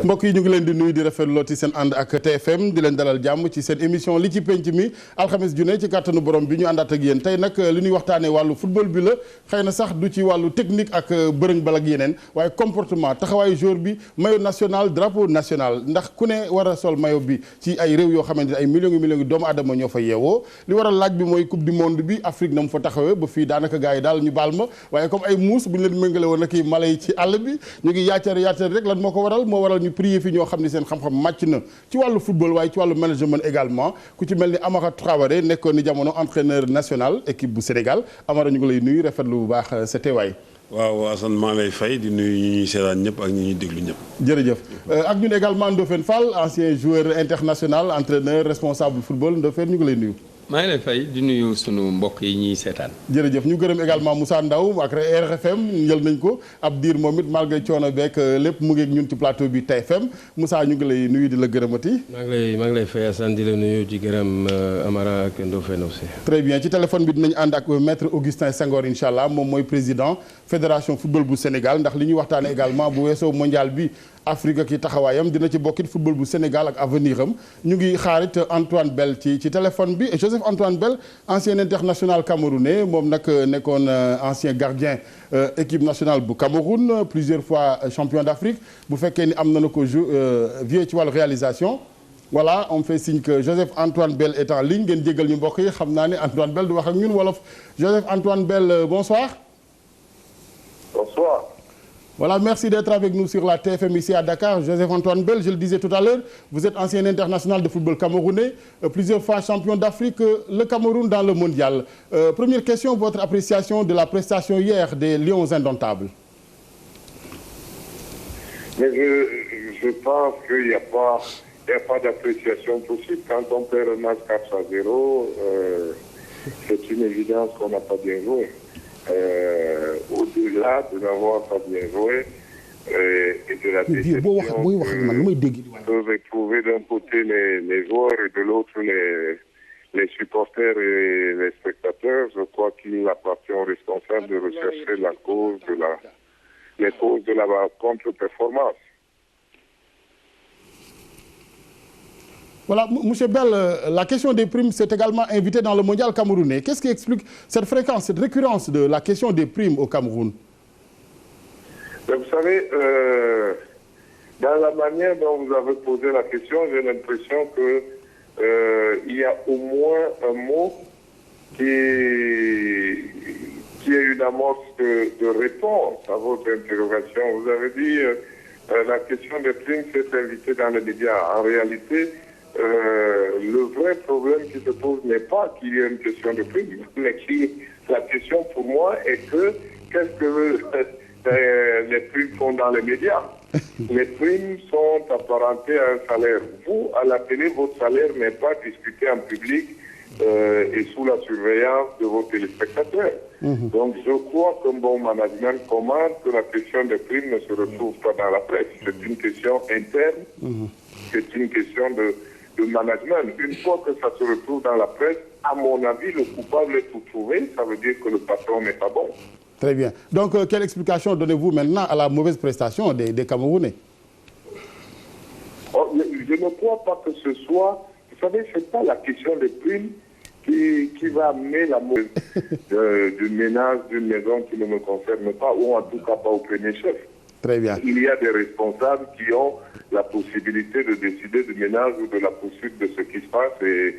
mbokk yi ñu ngi leen di nuyu di rafetlu ci seen ànd ak TFM di leen dalal jàmm ci seen émission li ci penc mi alxames ju ne ci kàttanu borom bi ñu àndaat ak yéen tey nag li ñuy waxtaanee wàllu football bi la xëy na sax du ci wàllu technique ak bërëng bal ak yeneen waaye comportement taxawaayu joueur bi maillot national drapeau national ndax ku ne war a sol maillot bi ci ay réew yoo xamante ne ay millions yi doomu aadama ñoo fa yeewoo li waral laaj bi mooy coupe du monde bi Afrique na mu fa taxawee ba fii daanaka gars yi daal ñu baal ma waaye comme ay muus bu ñu leen méngale woon ak mala yi ci àll bi ñu ngi yaacar rek lan moo ko waral ñu prié fi ñoo xam ne seen xam-xam màcc na ci wàllu football waaye ci wàllu management également ku ci mel ni Amara Traoré nekkoon ni jamono entraîneur national équipe bu Sénégal Amara ñu ngi lay nuyu rafetlu bu baax sa teewaay. waaw Assane maa lay fay di nuyu ñi ñuy seetaan ñëpp ak ñi ñuy déglu ñëpp. jërëjëf ak ñun également Ndofène Fall ancien joueur international entraîneur responsable football Ndofène ñu ngi lay nuyu. maa ngi lay fay di nuyu sunu mbokk yi ñuy seetaan. jërëjëf ñu gërëm également Moussa Ndaw ak RFM njël nañ ko ab diir moom it malgré coono beeg lépp mu ngi ñun ci plateau bi TFM Moussa ñu ngi lay nuyu di la gërëmati. maa ngi lay fay Assane di la nuyu di gërëm Amara ak Ndofène aussi. très bien ci téléphone bi dinañ ànd ak maître Augustin Senghor incha allah moom mooy président fédération football bu Sénégal ndax li ñuy waxtaane également bu weesoo mondial bi. Afrique ki taxawaayam dina ci bokkit football bu Sénégal ak avenir am ñu ngi xaarit Antoine Bell ci téléphone bi et Joseph Antoine Bell ancien international camerounais moom nag nekkoon ancien gardien équipe nationale bu Cameroun plusieurs fois champion d'Afrique bu fekkee ni am na ko vieux ci wàllu réalisation voilà on fait signe que Joseph Antoine Bell est en ligne ngeen jégal ñu mbokk yi xam naa ne Antoine Bell du wax ak ñun wolof Joseph Antoine Bell bonsoir. Bonsoir. Voilà, merci d'être avec nous sur la TFM ici à Dakar. Joseph-Antoine Bell, je le disais tout à l'heure, vous êtes ancien international de football camerounais, plusieurs fois champion d'Afrique, le Cameroun dans le mondial. Première question, votre appréciation de la prestation hier des Lions indomptables. Mais je pense qu'il n'y a pas d'appréciation possible. Quand on perd un match 4-0, c'est une évidence qu'on n'a pas bien joué. Au-delà de n'avoir pas bien joué et de la déception que peuvent éprouver d'un côté les joueurs et de l'autre les supporters et les spectateurs, je crois qu'il appartient aux responsables de rechercher les causes de la contre-performance. Voilà, M. Bell, la question des primes s'est également invitée dans le mondial camerounais. Qu'est-ce qui explique cette fréquence, cette récurrence de la question des primes au Cameroun? Vous savez, dans la manière dont vous avez posé la question, j'ai l'impression qu'il y a au moins un mot qui est une amorce de réponse à votre interrogation. Vous avez dit la question des primes s'est invitée dans les médias. En réalité, le vrai problème qui se pose n'est pas qu'il y ait une question de prime, mais la question pour moi est qu'est-ce que les primes font dans les médias. Les primes sont apparentées à un salaire. Vous, à la télé, votre salaire n'est pas discuté en public et sous la surveillance de vos téléspectateurs. Donc je crois qu'un bon management commande que la question des primes ne se retrouve pas dans la presse. C'est une question interne, c'est une question de management. Une fois que ça se retrouve dans la presse, à mon avis, le coupable est tout trouvé. Ça veut dire que le patron n'est pas bon. Très bien. Donc, quelle explication donnez-vous maintenant à la mauvaise prestation des Camerounais? Je ne crois pas que ce soit... Vous savez, ce n'est pas la question des primes qui va amener la mauvaise d'une ménage, d'une maison qui ne me concerne pas, ou en tout cas pas au premier chef. Très bien. Il y a des responsables qui ont la possibilité de décider du ménage ou de la poursuite de ce qui se passe et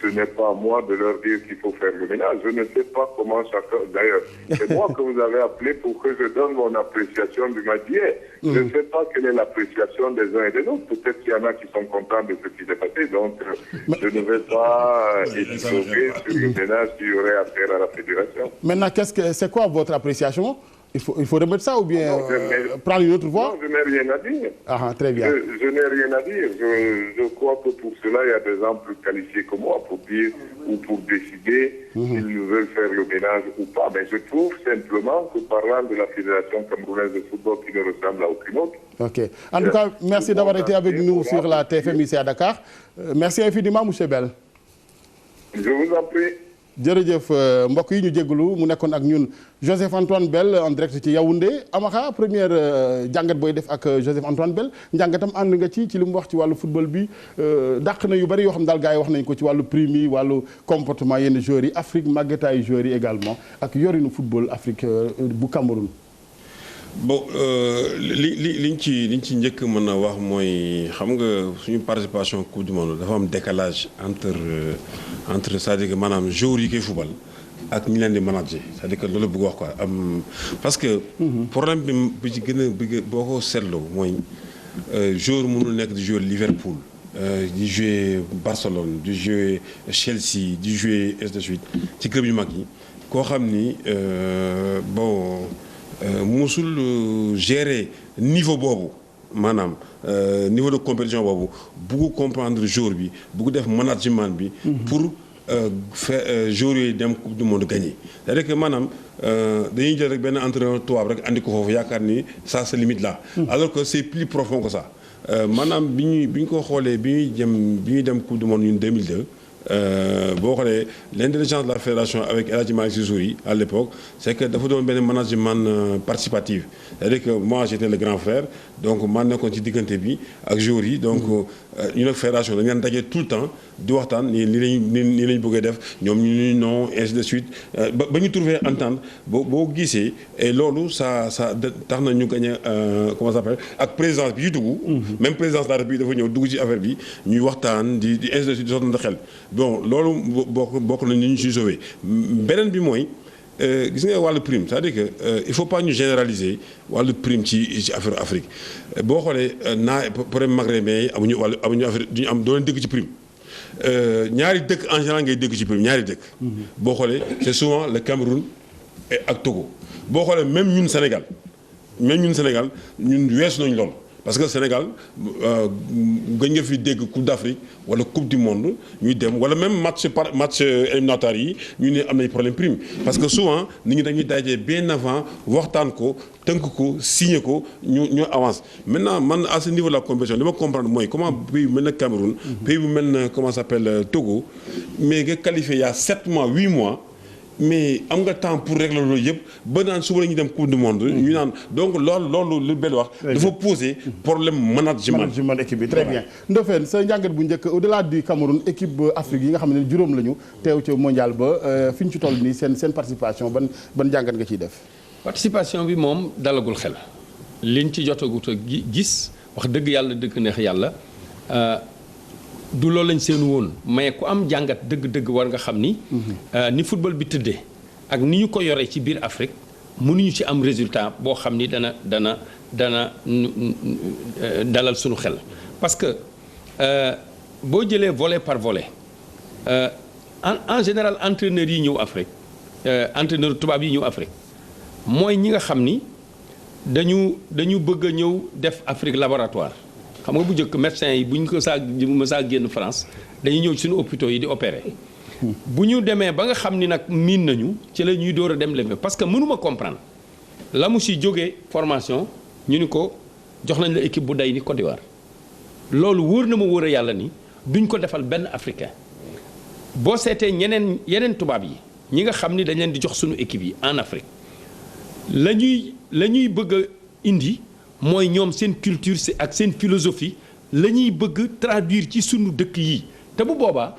ce n'est pas à moi de leur dire qu'il faut faire le ménage. Je ne sais pas comment chacun... D'ailleurs, c'est moi que vous avez appelé pour que je donne mon appréciation du match d'hier. Je ne sais pas quelle est l'appréciation des uns et des autres. Peut-être qu'il y en a qui sont contents de ce qui s'est passé. Donc, je ne vais pas épiloguer sur le ménage qui aurait à faire à la fédération. Maintenant, c'est quoi votre appréciation? Il faut remettre ça ou bien prendre une autre voie? Non, je n'ai rien à dire. Ah, très bien. Je n'ai rien à dire. Je crois que pour cela, il y a des gens plus qualifiés que moi pour dire ou pour décider s'ils veulent faire le ménage ou pas. Mais je trouve simplement que parlant de la Fédération camerounaise de football qui ne ressemble à aucune autre. Ok. En tout cas, merci d'avoir été avec nous sur la TFM ici à Dakar. Merci infiniment, M. Bell. Je vous en prie. jërëjëf mbokk yi ñu jégalu mu nekkoon ak ñun Joseph Antoine Bell en direct ci Yaoundé. Amaka première jàngat booy def ak Joseph Antoine Bell njàngatam ànd nga ci li mu wax ci wàllu football bi dàq na yu bari yoo xam daal gars yi wax nañ ko ci wàllu prime yi wàllu comportement yenn joueurs yi Afrique màggetaayu joueurs yi également ak yorinu football Afrique bu Cameroun. bon liñ ci njëkk mën a wax mooy xam nga suñu participation coupe du monde dafa am décalage entre c'est-à-dire que maanaam joueurs yi koy football ak ñi leen di manager c'est-à-dire que loolu bëgg wax quoi parce que problème bi ci gën a boo ko seetloo mooy joueur mënul nekk di jouer Liverpool di jouer Barcelone di jouer Chelsea di jouer ainsi de suite ci club yu mag yi koo xam ni bon musul gérer niveau boobu maanaam niveau de compétition boobu bugg comprendre joueur bi bugg def management bi pour faire joueurs yooyu dem coupe du monde gagné c'est-à-dire que maanaam dañuy jël rek benn entraîneur tubaab rek andi ko foofu yaakaar ni ça se limite là alors que c'est plus profond que ça maanaam bi ñu ko xoolee bi ñuy dem coupe du monde ñun 2002 boo xoolee l'intelligence de la fédération avec El Hadji Malick Sy Souris à l'époque c'est que dafa doon benn management participatif c'est-à-dire que moi j'étais le grand frère donc man nekkoon ci diggante bi ak joueurs yi donc ñu nag fédération dañu leen daje tout le temps di waxtaan nii lañ bëggee def ñoom ñu non ainsi de suite ba ñu trouver entente boo gisee et loolu ça tax na ñu gagné comment ça s'appelle ak présidence bi yu dugg même présidence de la République dafa ñëw dugg ci affaire bi ñuy waxtaan di ainsi de suite di sottante xel bon loolu bokk nañ ni ñu si sauvé beneen bi mooy gis nga wàllu prime c'est-à-dire que il faut pas ñu généraliser wàllu prime ci affaire Afrique boo xoolee problème maghrébin yi amuñu affaire duñu am doo leen dégg ci prime ñaari dëkk en général ngay dégg ci prime ñaari dëkk boo xoolee c'est souvent le Cameroun ak Togo boo xoolee même ñun Sénégal ñun weesu nañ loolu parce que Sénégal gën nga fi dégg Coupe d'Afrique wala Coupe du monde ñuy dem wala même match éliminatoire yi ñu ne am nañ problème prime parce que souvent nit ñi dañuy dajee bien avant waxtaan ko tënk ko signé ko ñu avance maintenant man à ce niveau de la compétition li ma comprendre mooy comment pays bu mel na Cameroun pays bu mel na comment ça s'appelle Togo mais nga qualifié il y a 7 mois 8 mois mais am nga temps pour régler loolu yëpp ba naan suba la ñuy dem coupe du monde. ñu naan donc loolu lu Bell wax. dafa poser problème management équipe bi très bien. Ndofène sa njàngat bu njëkk au-delà du Cameroun équipe Afrique yi nga xam ne juróom lañu teew ca mondial ba fi ñu ci toll nii seen participation ban njàngat nga ciy def. participation bi moom dalagul xel liñ ci jotagut a gis wax dëgg yàlla dëgg neex yàlla. du loolu lañ seen woon mais ku am jàngat dëgg-dëgg war nga xam ni. ni football bi tëddee ak ni ñu ko yoree ci biir Afrique mënuñu ci am résultat boo xam ni dana dalal suñu xel. parce que boo jëlee volet par volet en général entraîneurs yi ñëw Afrique entraîneurs tubaab yi ñëw Afrique mooy ñi nga xam ni dañu bëgg a ñëw def Afrique laboratoire. xam nga bu njëkk médecins yi bu ñu ko saa génn France dañuy ñëw ci suñu hôpitaux yi di opérer bu ñu demee ba nga xam ni nag miin nañu ci la ñuy door a dem levé parce que mënuma comprendre la mu si jógee formation ñu ni ko jox nañ la équipe bu day ni Côte d'Ivoire loolu wóor na ma wóor a yàlla ni duñ ko defal benn africain boo seetee yeneen tubaab yi ñi nga xam ni dañ leen di jox suñu équipe yi en Afrique la ñuy bëgg a indi mooy ñoom seen culture ak seen philosophie la ñuy bëgg traduire ci sunu dëkk yi te bu boobaa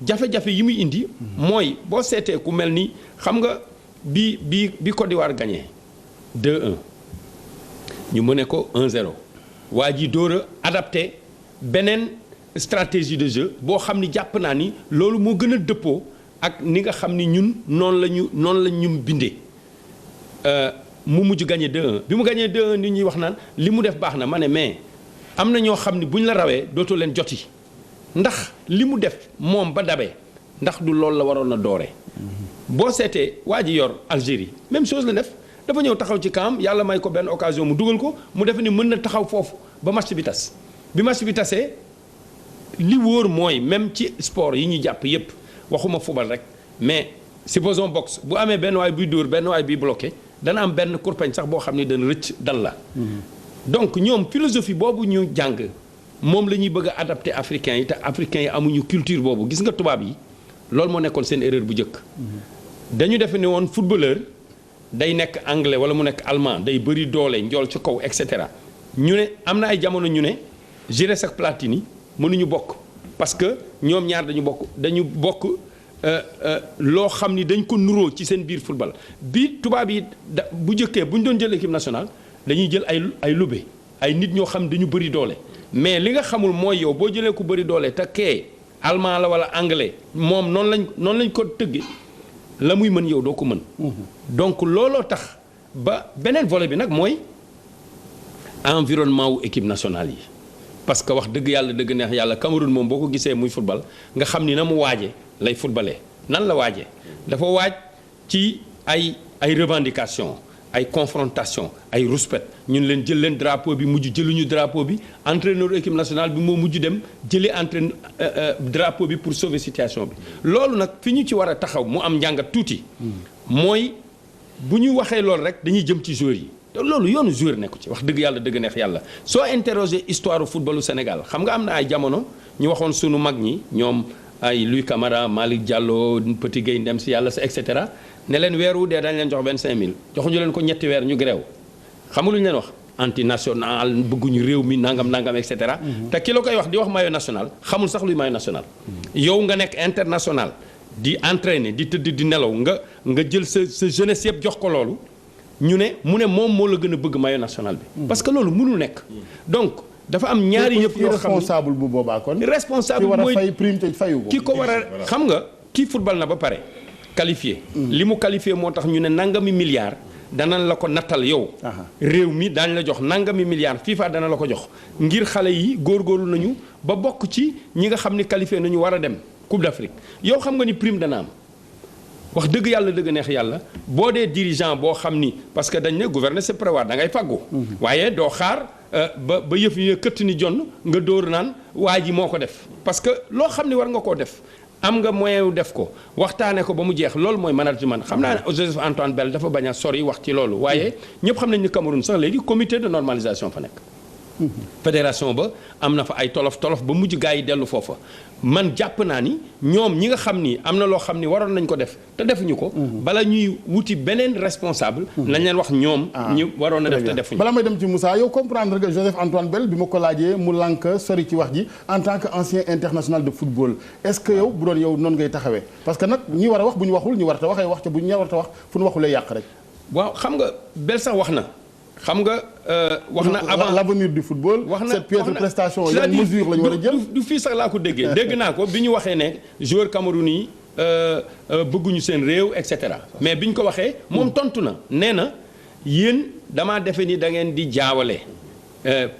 jafe-jafe yi muy indi mooy boo seetee ku mel ni xam nga bi Côte d'Ivoire gagné 2-1 ñu mëne ko 1-0 waa ji door a adapté beneen stratégie de jeu boo xam ni jàpp naa ni loolu moo gën a dëppoo ak ni nga xam ni ñun noonu la ñu bindee mu mujj gagné 2-1 bi mu gagné 2-1 nit ñuy wax naan li mu def baax na ma ne mais am na ñoo xam ne bu ñu la rawee dootoo leen joti ndax li mu def moom ba dabee ndax du loolu la waroon a dooree. boo seetee waa ji yor Algérie même chose la def dafa ñëw taxaw ci camp yàlla may ko benn occasion mu dugal ko mu def ni mën na taxaw foofu ba match bi tas bi match bi tasee li wóor mooy même ci sport yi ñuy jàpp yépp waxuma football rek mais supposons boxe bu amee benn waay buy dóor benn waay buy bloqué. dana am benn kurpeñ sax boo xam ne dana rëcc dal la donc ñoom philosophie boobu ñu jàng moom la ñuy bëgg a adapté africains yi te africains yi amuñu culture boobu gis nga tubaab yi loolu moo nekkoon seen erreur bu njëkk. dañu defe ne woon footballeur day nekk anglais wala mu nekk allemand day bëri doole njool ci kaw et cetera ñu ne am na ay jamono ñu ne Giresse ak Platini mënuñu bokk parce que ñoom ñaar dañu bokk loo xam ni dañ ko nuróo ci seen biir football bi tubaab yi bu njëkkee bu ñu doon jël équipe nationale dañuy jël ay lube ay nit ñoo xam dañu bëri doole mais li nga xamul mooy yow boo jëlee ku bëri doole te kee allemand la wala anglais moom noonu lañ ko tëggee la muy mën yow doo ko mën. donc looloo tax ba beneen volet bi nag mooy environnement wu équipe nationale yi parce que wax dëgg yàlla dëgg neex yàlla Cameroun moom boo ko gisee muy football nga xam ni na mu waaje lay footballee nan la waajee dafa waaj ci ay revendication ay confrontation ay respect ñun leen jël leen drapeau bi mujj jëluñu drapeau bi entraîneur équipe nationale bi moo mujj dem jëlee drapeau bi pour sauver situation bi loolu nag fi ñu ci war a taxaw mu am njàngat tuuti mooy bu ñu waxee loolu rek dañuy jëm ci joueurs yi te loolu yoonu joueur nekku ci wax dëgg yàlla dëgg neex yàlla soo interroger histoire du footballu Sénégal xam nga am na ay jamono ñu waxoon sunu mag ñi ñoom ay Louis Camara Malick Diallo Petit Gueye ndem si yàlla sa et cetera ne leen weer wu dee dañ leen jox 25000 joxuñu leen ko ñetti weer ñu gréew xam nga lu ñu leen wax anti national bëgguñu réew mi nangam et cetera. te ki la koy wax di wax maillot national xamul sax luy maillot national. yow nga nekk international di entraîner di tëdd di nelaw nga jël sa jeunesse yëpp jox ko loolu ñu ne mu ne moom moo la gën a bëgg maillot national bi. parce que loolu mënul nekk. donc dafa am ñaari yëpp yoo xam ne responsable bu boobaa kon. responsable mooy mooy fay prime te fayu ko. ki ko war a xam nga kii football na ba pare qualifié. li mu qualifié moo tax ñu ne nangami milliards danañ la ko nattal yow. réew mi daañ la jox nangami milliards FIFA dana la ko jox ngir xale yi góorgóorlu nañu ba bokk ci ñi nga xam ni qualifié nañu war a dem Coupe d'Afrique yow xam nga ni prime dana am. wax dëgg yàlla dëgg neex yàlla boo dee dirigeant boo xam ni parce que dañ ne gouverner c'est prévoir da ngay faggu. waaye doo xaar ba yëf yi këtt ni jonn nga dóor naan waa ji moo ko def parce que loo xam ni war nga koo def am nga moyen wu def ko waxtaane ko ba mu jeex loolu mooy management xam naa ne Joseph Antoine Bell dafa bañ a sori wax ci loolu waaye ñëpp xam nañ ni Cameroun sax léegi comité de normalisation fa nekk. fédération ba am na fa ay tolof ba mujj gaa yi dellu foofa man jàpp naa ni ñoom ñi nga xam ni am na loo xam ni waroon nañ ko def te defuñu ko. bala ñuy wuti beneen responsable. nañ leen wax ñoom. ñu waroon na def te defuñu. bala may dem ci Moussa yow comprendre que Joseph Antoine Bell bi ma ko laajee mu lànk sori ci wax ji en tant que ancien international de football est-ce que yow bu doon yow noonu ngay taxawee parce que nag ñi war a wax bu ñu waxul ñu war a waxee wax ca bu ñu war a wax fu ñu waxulee yàq rek. waaw xam nga Bell sax wax na. xam nga wax na avant l'avenir du football. wax na cette piètre prestation yan mesure la ñu war a jël. du fii sax laa ko déggee dégg naa ko bi ñu waxee ne joueur Cameroun yi bëgguñu seen réew et cetera mais bi ñu ko waxee moom tontu na nee na yéen damaa defe ni da ngeen di jaawale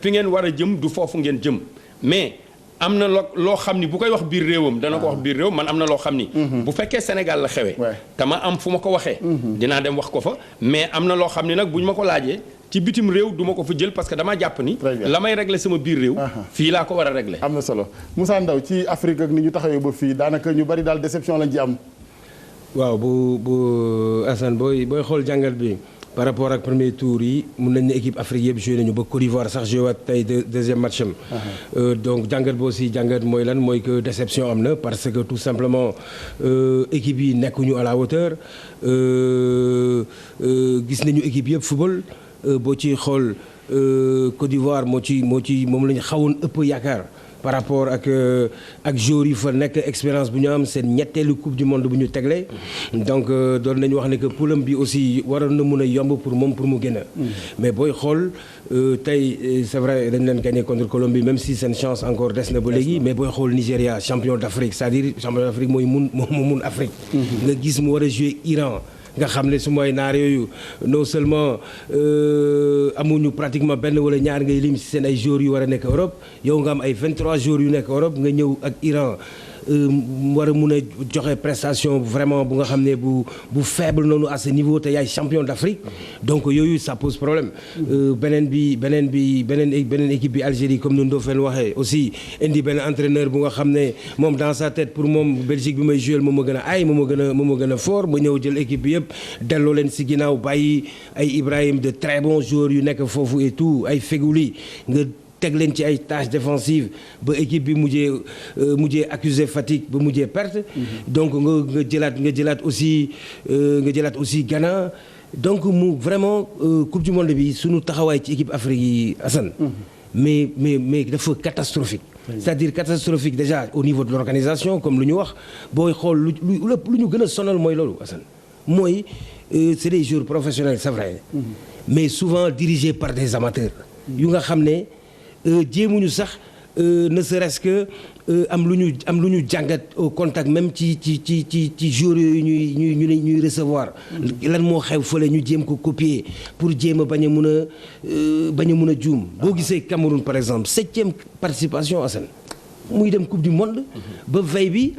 fi ngeen war a jëm du foofu ngeen jëm mais am na loo xam ni bu koy wax biir réewam dana ko wax biir réew man am na loo xam ni bu fekkee Sénégal la xewee te ma am fu ma ko waxee dinaa dem wax ko fa mais am na loo xam ni nag bu ñu ma ko laajee ci bitim réew du ma ko fa jël parce que dama jàpp ni la may régler sama biir réew fii laa ko war a régler am na solo Moussa Ndaw ci Afrique ak ni ñu taxawee ba fii daanaka ñu bari daal déception lañ ci am. waaw bu Assane booy xool jàngat bi par rapport ak premier tour yi mun nañ ne équipe Afrique yëpp joué nañu ba Côte d'Ivoire sax joué waat tey deuxième match am. donc jàngat boo si jàngat mooy lan mooy que déception am na parce que tout simplement équipe yi nekkuñu à la hauteur gis nañu équipe yëpp football boo ci xool Côte d'Ivoire moom la ñu xawoon ëpp yaakaar. par rapport ak joueurs yi fa nekk expérience bu ñu am seen ñetteelu coupe du monde bu ñu tegle donc doon nañu wax ne que poulam bi aussi waroon na mun a yomb pour moom pour mu génn. mais booy xool tey c'est vrai dañ leen gagné contre Colombie même si seen chance encore des na ba léegi mais booy xool Nigéria champion d'Afrique c'est-à-dire champion d'Afrique mooy mun Afrique. nga gis mu war a jouer Iran. nga xam ne su mooy naar yooyu non seulement amuñu pratiquement benn wala ñaar ngay lim ci seen ay joueurs yu war a nekk Europe yow nga am ay 23 joueurs yu nekk Europe nga ñëw ak Iran war a mun a joxe prestation vraiment bu nga xam ne bu faible noonu à ce niveau te yaay champion d'Afrique donc yooyu ça pose problème. beneen équipe bi Algérie comme ni Ndofène waxee aussi indi benn entraîneur bu nga xam ne moom dans sa tête pour moom Belgique bi may jouer moom ma gën a aay moom ma gën a fort ba ñëw jël équipe bi yëpp delloo leen si ginnaaw bàyyi ay Ibrahim de très bons joueurs yu nekk foofu et tout ay Feghouli nga teg leen ci ay tâches défensives ba équipe bi mujjee accusé fatigue ba mujjee perte. donc nga jëlaat aussi Ghana. donc mu vraiment coupe du monde bi suñu taxawaay ci équipe Afrique yi Assane. mais dafa catastrophique. c'est-à-dire catastrophique déjà au niveau de l'organisation comme lu ñu wax booy xool lu ñu gën a sonal mooy loolu Assane mooy c'est des joueurs professionnels c'est vrai. mais souvent dirigés par des amateurs. yu nga xam ne jéemuñu sax ne serait-ce que am lu ñu jàngat au contact même ci joueurs yooyu ñuy recevoir. lan moo xew fële ñu jéem ko copier pour jéem a bañ a mun a juum. boo gisee Cameroun par exemple 7e participation Assane muy dem coupe du monde. ba veille bi.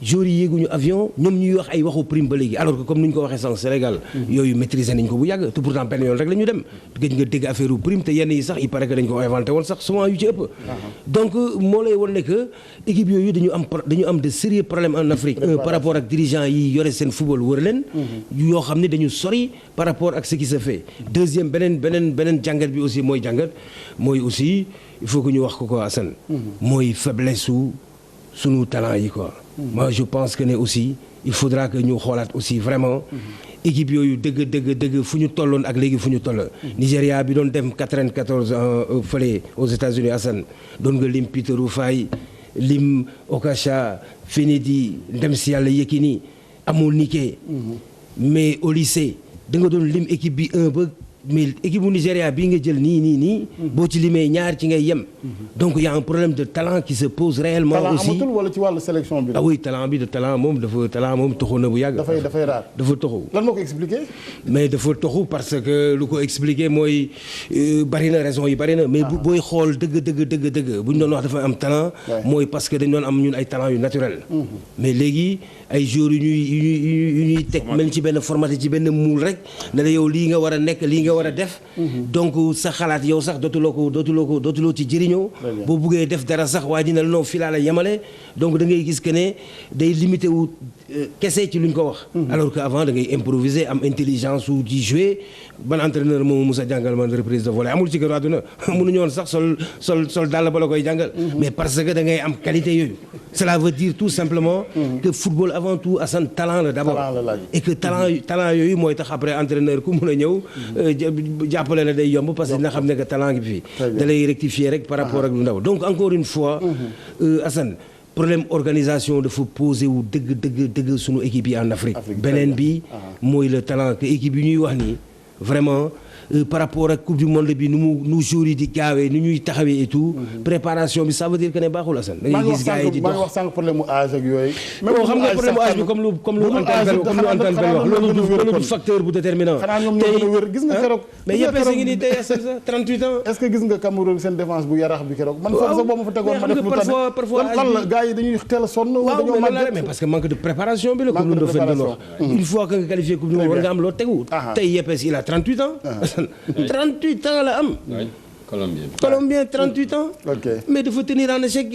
joueurs yi yéeguñu avion ñoom ñuy wax ay waxu prime ba léegi alors que comme ni ñu ko waxee sànq Sénégal yooyu maîtriser nañ ko bu yàgg te pourtant benn yoon rek la ñu dem gëj nga dégg affaire u prime te yenn yi sax il paraît que dañ ko inventé woon sax souvent yu ci ëpp donc moo lay wan ne que équipe yooyu dañu am de sérieux problèmes en Afrique par rapport ak dirigeants yi yore seen football wër leen yoo xam ne dañu sori par rapport ak ce qui se fait deuxième beneen jàngat bi aussi mooy aussi il faut que ñu wax ko quoi Assane mooy faiblesse sunu talent yi quoi. moi je pense que ne aussi il faudra que ñu xoolaat aussi vraiment équipe yooyu dëgg fu ñu tolloon ak léegi fu ñu toll. Nigéria bi doon dem 94 fële aux États-Unis Assane doon nga lim Peter Rufai lim Okacha Finidi dem si yàlla Yekini amul Nike. mais au lycée da nga doon lim équipe bi ba. mais équipe bu Nigéria bii nga jël nii boo ci limee ñaar ci ngay yem. donc il y a un problème de talent qui se pose réellement. aussi talent amatul wala ci wàllu sélection bi. ah oui talent moom toxu na bu yàgg. dafay raar dafa toxu. lan moo ko expliqué. mais dafa toxu parce que lu ko expliqué mooy bari na raison yi bari na. mais booy xool dëgg bu ñu doon wax dafa am talent. mooy parce que dañ doon am ñun ay talent yu naturel. mais léegi ay joueurs yu ñuy teg mel ci benn formaté ci benn muul rek ne la yow lii nga war a nekk lii nga war a def. donc sa xalaat yow sax dootuloo ci jëriñoo. boo buggee def dara sax waa ji ne la non fii laa la yemale donc da ngay gis que ne day limité wu kese ci luñ ko wax. alors que avant da ngay improviser am intelligence ou di jouer ban entraîneur moom Moussa jàngal man reprise de volée amul ci kër àdduna mënuñu woon sax sol dàll ba la koy jàngal. mais parce que da ngay am qualité yooyu. cela veut dire tout simplement. que football avant tout Assane talent la d'abord. et que talent yooyu mooy tax après entraîneur ku mun a ñëw. jàppale la day yomb parce que dina xam ne que talent gi fii. da lay rectifier rek par rapport ak lu ndaw donc encore une fois. Assane problème organisation dafa posé wu dëgg sunu équipe yi en Afrique. beneen bi mooy le talent que équipe yi ñuy wax nii vraiment. par rapport ak coupe du monde bi nu jour yi di gaawee nu ñuy taxawee et tout. préparation bi ça veut dire que ne baaxul Assane. da ngay gis gars yi di dox wax sànq problème mu âge ak yooyu. même xam nga problème mu âge bi comme lu Antoine Bell wax loolu du facteur bu déterminant. xanaa ñoom ñoo gën a wér gis nga keroog. mais yëpp a ngi nii tey Assane sax 38 ans. est-ce que gis nga Cameroun seen défense bu yarax bi keroog. man foofu sax boo ma fa tegoon ma def lu tane parfois lan la gars yi dañuy teel a sonn. dañoo màgg mais parce que manque de préparation bi la. comme lu doon wax une fois que nga qualifié coupe du monde war nga am loo tegu. tey Yepes il a 38 ans. 38 ans la am. Colombien 38 ans. mais dafa tenir en échec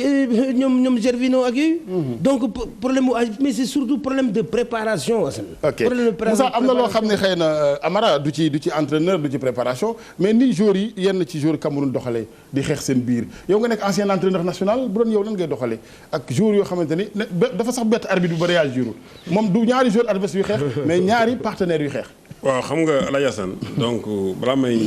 ñoom Gervinho ak yooyu. donc problème mu mais c'est surtout problème de préparation. Moussa am na loo xam ne xëy na Amara du ci entraîneur du ci préparation mais ni joueurs yi yenn ci joueurs Cameroun doxalee di xeex seen biir yow nga nekk ancien entraîneur national bu doon yow nan ngay doxalee ak joueurs yoo xamante ni dafa sax bett arbitre bu ba réagir moom du ñaari joueurs adversaires yu xeex mais ñaari partenaires yu xeex. waaw xam nga El Hadj Assane donc balaa may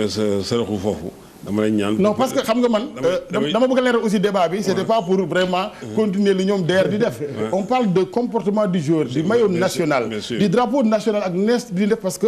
sa rëxu foofu dama lay ñaan. non parce que xam nga man. dama bëgg a leeral aussi débat bi. c'était pas pour vraiment continuer li ñoom DER di def. on parle de comportement du joueur du maillot national. du drapeau national ak nees di def parce que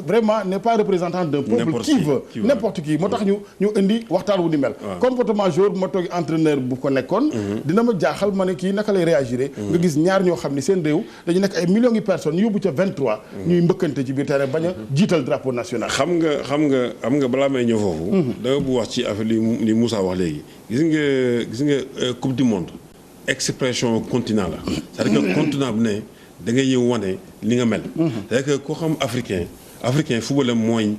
vraiment n'est pas représentant d'un peuple qui veut n'importe qui moo tax ñu indi waxtaan wu ni mel. comportement joueur bu ma toog entraîneur bu ko nekkoon. dina ma jaaxal ma ne kii naka lay réagir. nga gis ñaar ñoo xam ni seen réew dañu nekk ay millions de personnes yóbbu ca 23. ñuy mbëkkante ci biir terrain bañ a jiital drapeau national. xam nga balaa may ñëw foofu. danga bu wax ci affaire li Moussa wax léegi gis nga coupe du monde expression continent la c'est-à-dire que continent bu ne da ngay ñëw wane li nga mel c'est-à-dire que koo xam africain football mooy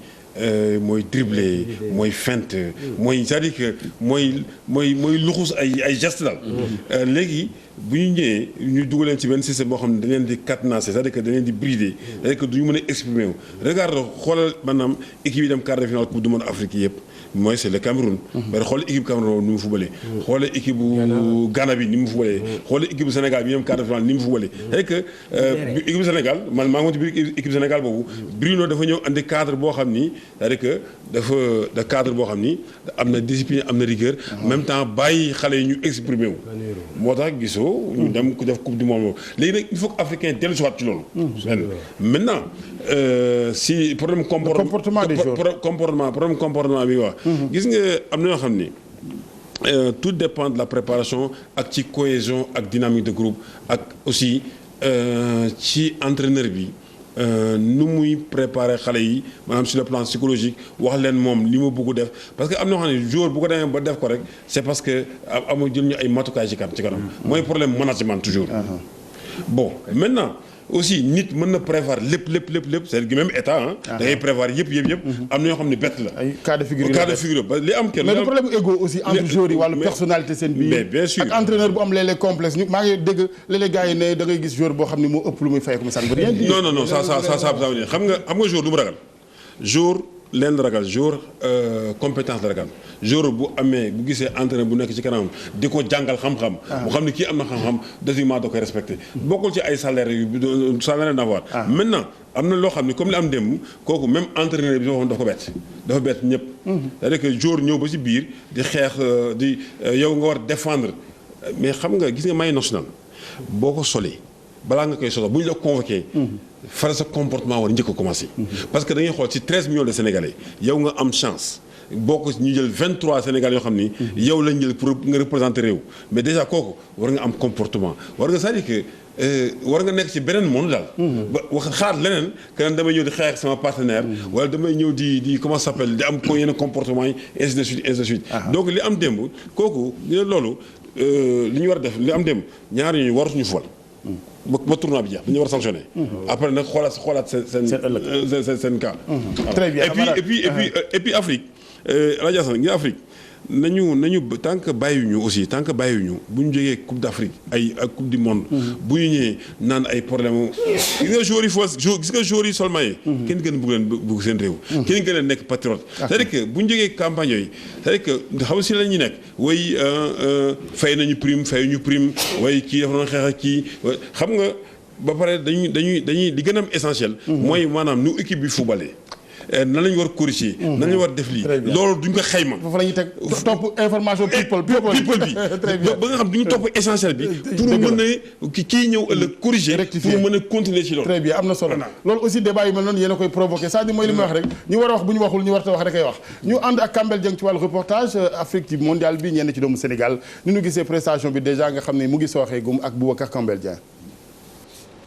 mooy dribbler mooy feinte mooy c'est-à-dire que mooy luxus ay gestes daal. léegi bu ñu ñëwee ñu dugal leen ci benn système boo xam ne dañ leen di cadenasser c'est-à-dire que dañ leen di brider c'est-à-dire que du ñu mën a exprimer wu. regarde xoolal maanaam équipe yi dem quart de finale coupe du monde Afrique yëpp mooy c'est le Cameroun. bari xool équipe Cameroun ni mu fubalee. xoolal équipe bu Ghana bi ni mu fubalee. xoolal équipe bu Sénégal bi ñoom quart de finale ni mu fubalee. c'est que équipe bu Sénégal man maa ngi woon ci biir équipe Sénégal boobu Bruno dafa ñëw andi cadre boo xam ni c'est-à-dire que da cadre boo xam ni am na discipline am na rigueur. en même temps bàyyi xale yi ñu exprimer wu. moo tax gisoo. ñu dem ku def coupe du monde léegi nag il faut que africain dellu si waat ci loolu. maintenant si problème comportement des joueurs problème comportement bi wax. gis nga am na ñoo xam ni tout dépend de la préparation ak ci cohésion ak dynamique de groupe ak aussi ci entraîneur bi. nu muy préparer xale yi maanaam sur le plan psychologique wax leen moom li ma bëgg def parce que am na ñoo xam ne joueur bu ko demee ba def ko rek c'est parce que amoo jël ñu ay matukaay ci kanam mooy problème management toujours. bon maintenant aussi nit mën na prévoir lépp c'est-à-dire que même état da ngay prévoir yëpp am na ñoo xam ne bett la. ay cas de figure ba li am kenn. mais le problème égo aussi entre joueurs yi wàllu personnalité seen biir. mais bien sûr ak entraîneur bu am léeg-léeg complexe ñu maa ngi dégg léeg-léeg gars yi ne da ngay gis joueur boo xam ne moo ëpp lu muy fay ko ça ne veut rien dire. non ça xam nga joueur lu mu ragal joueur leen la ragal joueur compétence la ragal joueur bu amee bu gisee entraîneur bu nekk ci kanamam di ko jàngal xam-xam. mu xam ne kii am na xam-xam décision da koy respecté. bokkul ci ay salaire yu salaire d'avoir. maintenant am na loo xam ne comme li am démb kooku même entraîneur bi dafa bett ñëpp. c'est-à-dire que joueur ñëw ba ci biir di xeex di yow nga war défendre mais xam nga gis nga maillot national boo ko solee balaa nga koy solo bu ñu la convoqué. fara sa comportement war njëkk a commencé. parce que da ngay xool ci 13 millions de Sénégalais yow nga am chance boo ko ñu jël 23 Sénégalais yoo xam ni. yow lañ jël pour nga représenter réew. mais déjà kooku war nga am comportement war nga c'est-à-dire que war nga nekk ci beneen monde daal. ba wax xaar leneen que damay ñëw di xeex sama partenaire. wala damay ñëw di comment ça s'appelle di am yenn comportement yi ainsi de suite. donc li am démb kooku loolu li ñu war a def li am démb ñaar ñooñu waratuñu fubal. ba tournoi bi jeex dañu war a sanctionné. après nag xoolaat seen cas. très bien et puis Afrique rajo Assane ngi Afrique nañu tant que bàyyiwuñu aussi tant que bàyyiwuñu bu ñu jógee coupe d'Afrique ay coupe du monde. bu ñu ñëwee naan ay problème gis nga joueurs yi seulement yi. kenn gën a bëgg leen bëgg seen réew. kenn gën a nekk patriote. c'est-à-dire que bu ñu jógee campagne yooyu c'est-à-dire que xam si la ñuy nekk way fay nañu prime way kii dafa doon xeex ak kii xam nga ba pare dañuy li gën a am essentiel. mooy maanaam nu équipe bi footballé. nan la ñu war corriger. nan la ñu war def lii. loolu duñ ko xayma. foofu la ñuy teg topp information people bi. ba nga xam duñu topp essentiel bi. pour mën a kii ñëw ëllëg corriger. pour mën a continuer ci loolu. très bien am na solo loolu aussi débat yu mel noonu yéen a koy provoqué c'est-à-dire mooy li may wax rek ñu war a wax bu ñu waxul ñu war a wax rek ay wax. ñu ànd ak Kambel Dieng ci wàllu reportage Afrique ci mondial bi ñenn ci doomu Sénégal ni ñu gisee prestation bi déjà nga xam ne mu ngi sooxee gum ak Boubacar Kambel Dieng.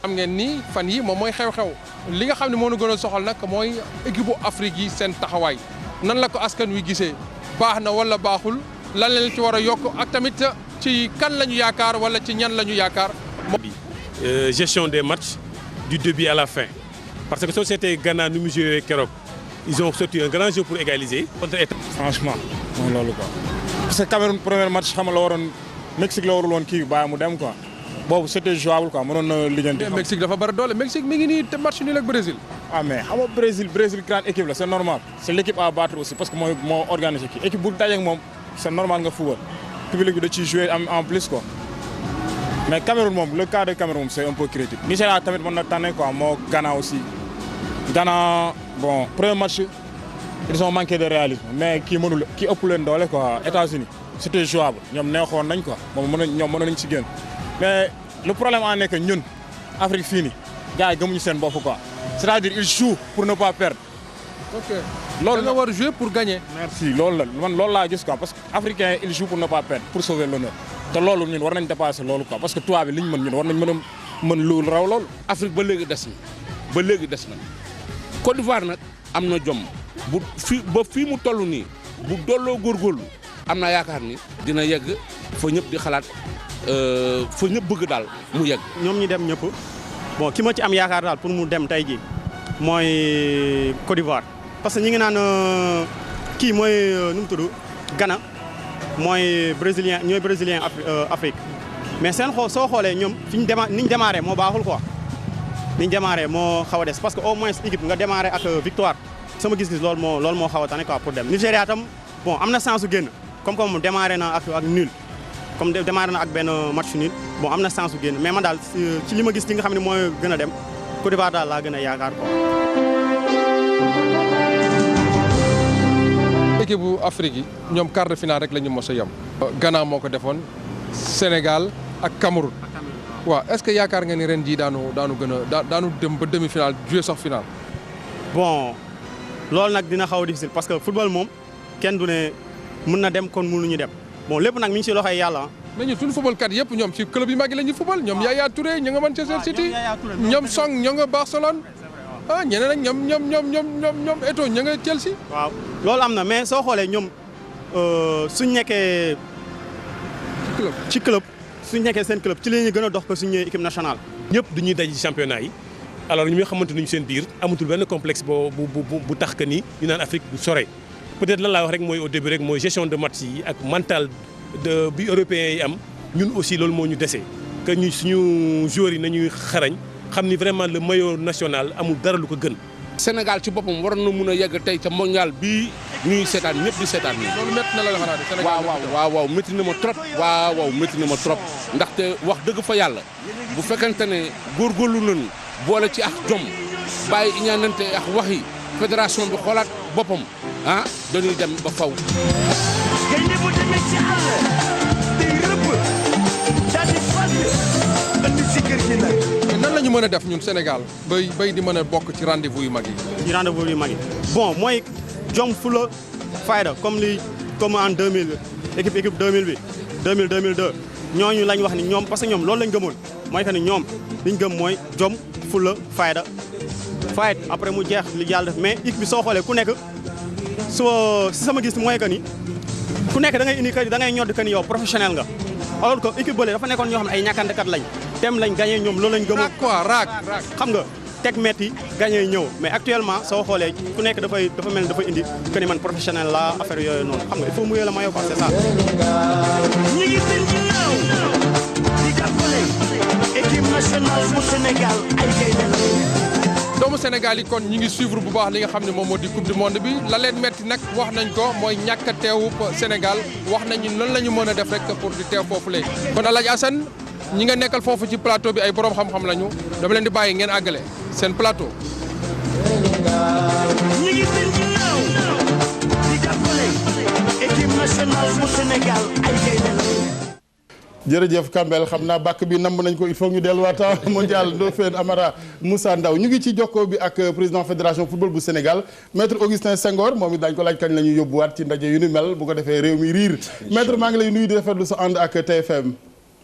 xam ngeen ni fan yi moom mooy xew-xew li nga xam ne moo ñu gën a soxal nag mooy équipe bu Afrique yi seen taxawaay nan la ko askan wi gisee baax na wala baaxul lan lañ ci war a yokk ak tamit ci kan la ñu yaakaar wala ci ñan la ñu yaakaar. gestion des matchs du début à la fin parce que société Ghana nu mu joué keroog ils ont sorti un grand jeu pour égaliser. franchement mooy loolu quoi parce que Cameroun premier match xam nga la waroon Mexique la warul woon kii bàyyi mu dem quoi. boobu c'était jouable quoi mënoon na lijjanti. Mexique dafa bari doole Mexique mi ngi nii te match nul ak Brésil. ah mais xam nga Brésil grande équipe la c'est normal c'est l'équipe à battre aussi parce que moo organisé kii équipe bu daje ak moom c'est normal nga football public bi da ciy jouer en plus quoi mais Cameroun moom le cas de Cameroun c'est un peu critique. Nigeria tamit mën na tànne quoi moo Ghana aussi Ghana bon premier match ils ont manqué de réalisme mais kii ëpp leen doole quoi États-Unis c'était jouable ñoom neexoon nañ quoi moom ñoom mënoon nañ ci génn. mais le problème en est que ñun Afrique fii nii gars yi gëmuñu seen bopp quoi c'est-à-dire ils jouent pour ne pas perdre. ok loolu nga war a jouer pour gagner. merci loolu la man loolu laa gis quoi parce que africain ils jouent pour ne pas perdre pour sauver l'honneur te loolu ñun war nañ dépasser loolu quoi parce que tubaab bi li ñu mën ñun war nañ mën lu raw loolu. Afrique ba léegi des na Côte d'Ivoire nag am na jom bu fii mu toll nii bu dolloo góorgóorlu am na yaakaar ni dina yegg fa ñëpp di xalaat. fa ñëpp bëgg daal mu yegg. ñoom ñi dem ñëpp bon ki ma ci am yaakaar daal pour mu dem tey ji mooy Côte d'Ivoire parce que ñi ngi naan kii mooy nu mu tudd Ghana mooy brésilien ñooy brésilien Afrique mais seen soo xoolee ñoom fi ñu ni ñu démarré moo baaxul quoi ni ñu démarré moo xaw a des parce que au moins équipe nga démarré ak victoire sama gis-gis loolu moo xaw a tane quoi pour dem Nigéria tam bon am na chance su génn comme démarré na ak nul comme démarré na ak benn match nul bon am na chance su génn mais man daal ci li ma gis li nga xam ne mooy gën a dem Côte d'Ivoire daal laa gën a yaakaar quoi. équipe bu Afrique yi ñoom quart de finale rek la ñu mos a yem. Ghana moo ko defoon Sénégal ak Cameroun. waaw est-ce que yaakaar nga ni ren jii daanu dem ba demi-finale jouer sax finale. bon loolu nag dina xaw a difficile parce que football moom kenn du ne mën na dem kon mënuñu dem bon lépp nag mi ngi si loxoy yàlla. mais ñun suñu football kat yëpp ñoom ci club yi mag yi la ñuy football ñoom Yaya Touré ña nga Manchester City ñoom Song ña nga Barcelone ñeneen ak ñoom Eto'o ña nga Chelsea. waaw loolu am na mais soo xoolee ñoom suñ nekkee ci club suñ nekkee seen club ci la ñuy gën a dox ko suñu équipe nationale. ñëpp du ñuy daj ci championnat yi alors ñi nga xamante ni ñu seen biir amatul benn complexe bu tax que ni ñu naan Afrique bu sore peut-être lan laa wax rek mooy au début rek mooy gestion de match yi ak mental bi européens yi am ñun aussi loolu moo ñu dese que ñu suñu joueurs yi nañuy xarañ xam ni vraiment le maillot national amul dara lu ko gën. Sénégal ci boppam waroon na mun a yegg tey ca mondial bii ñuy seetaan ñëpp di seetaan nii. loolu métti na la xanaa de Sénégal waaw métti na ma trop. waaw métti na ma trop ndaxte wax dëgg fa yàlla bu fekkente ne góorgóorlu nañu boole ci ak jom bàyyi iñaanante ak wax yi fédération bi xoolaat boppam dañuy dem ba faw. gaynde bu demee ci àll day rëbb daal di fàgg andi si kër gi nag. nan la ñu mën a def ñun Sénégal bay di mën a bokk ci rendez-vous yu mag yi. ci rendez-vous yu mag yi bon mooy jom fula fayda comme en 2000 équipe 2000 bi 2002 ñooñu lañ wax ni ñoom parce que ñoom loolu lañ gëmoon mooy que ni ñoom liñ gëm mooy jom fula fayda fayit après mu jeex li yàlla def mais équipe bi soo xoolee ku nekk si sama gis mooy que ni ku nekk da ngay indi que da ngay ñodd que ni yow professionnel nga alors que équipe bële dafa nekkoon ñoo xam ne ay ñàkkantekat lañ dem lañ gagné ñoom loolu lañ gëmoon. raak xam nga teg metti gagné ñëw mais actuellement soo xoolee ku nekk dafa mel ni dafa indi que ni man professionnel la affaire yooyu noonu xam nga il faut mu la maillot quoi c'est ça. ñi ngi seen ginnaaw di jàppale équipe nationale bu Sénégal ay gaynde la. doomu Sénégal yi kon ñi ngi suivre bu baax li nga xam ne moom moo di coupe du monde bi la leen metti nag wax nañ ko mooy ñàkk a teewu Sénégal wax nañu lan la ñu mën a def rek pour di teew foofu léegi. kon El Hadj Assane ñi nga nekkal foofu ci plateau bi ay borom xam-xam lañu dama leen di bàyyi ngeen àggale seen plateau. ñi ngi seen ginnaaw di jàppale équipe nationale bu Sénégal ay gaynde la. jërëjëf Kambel xam naa bàkk bi namb nañ ko il faut ñu delluwaat mondial Ndofène Amara Moussa Ndaw ñu ngi ci jokkoo bi ak président fédération football bu Sénégal maître Augustin Senghor moom it daañu ko laaj kañ la ñuy yóbbuwaat ci ndaje yu ni mel bu ko defee réew mi riir maître maa ngi lay nuyu di rafetlu sa ànd ak TFM.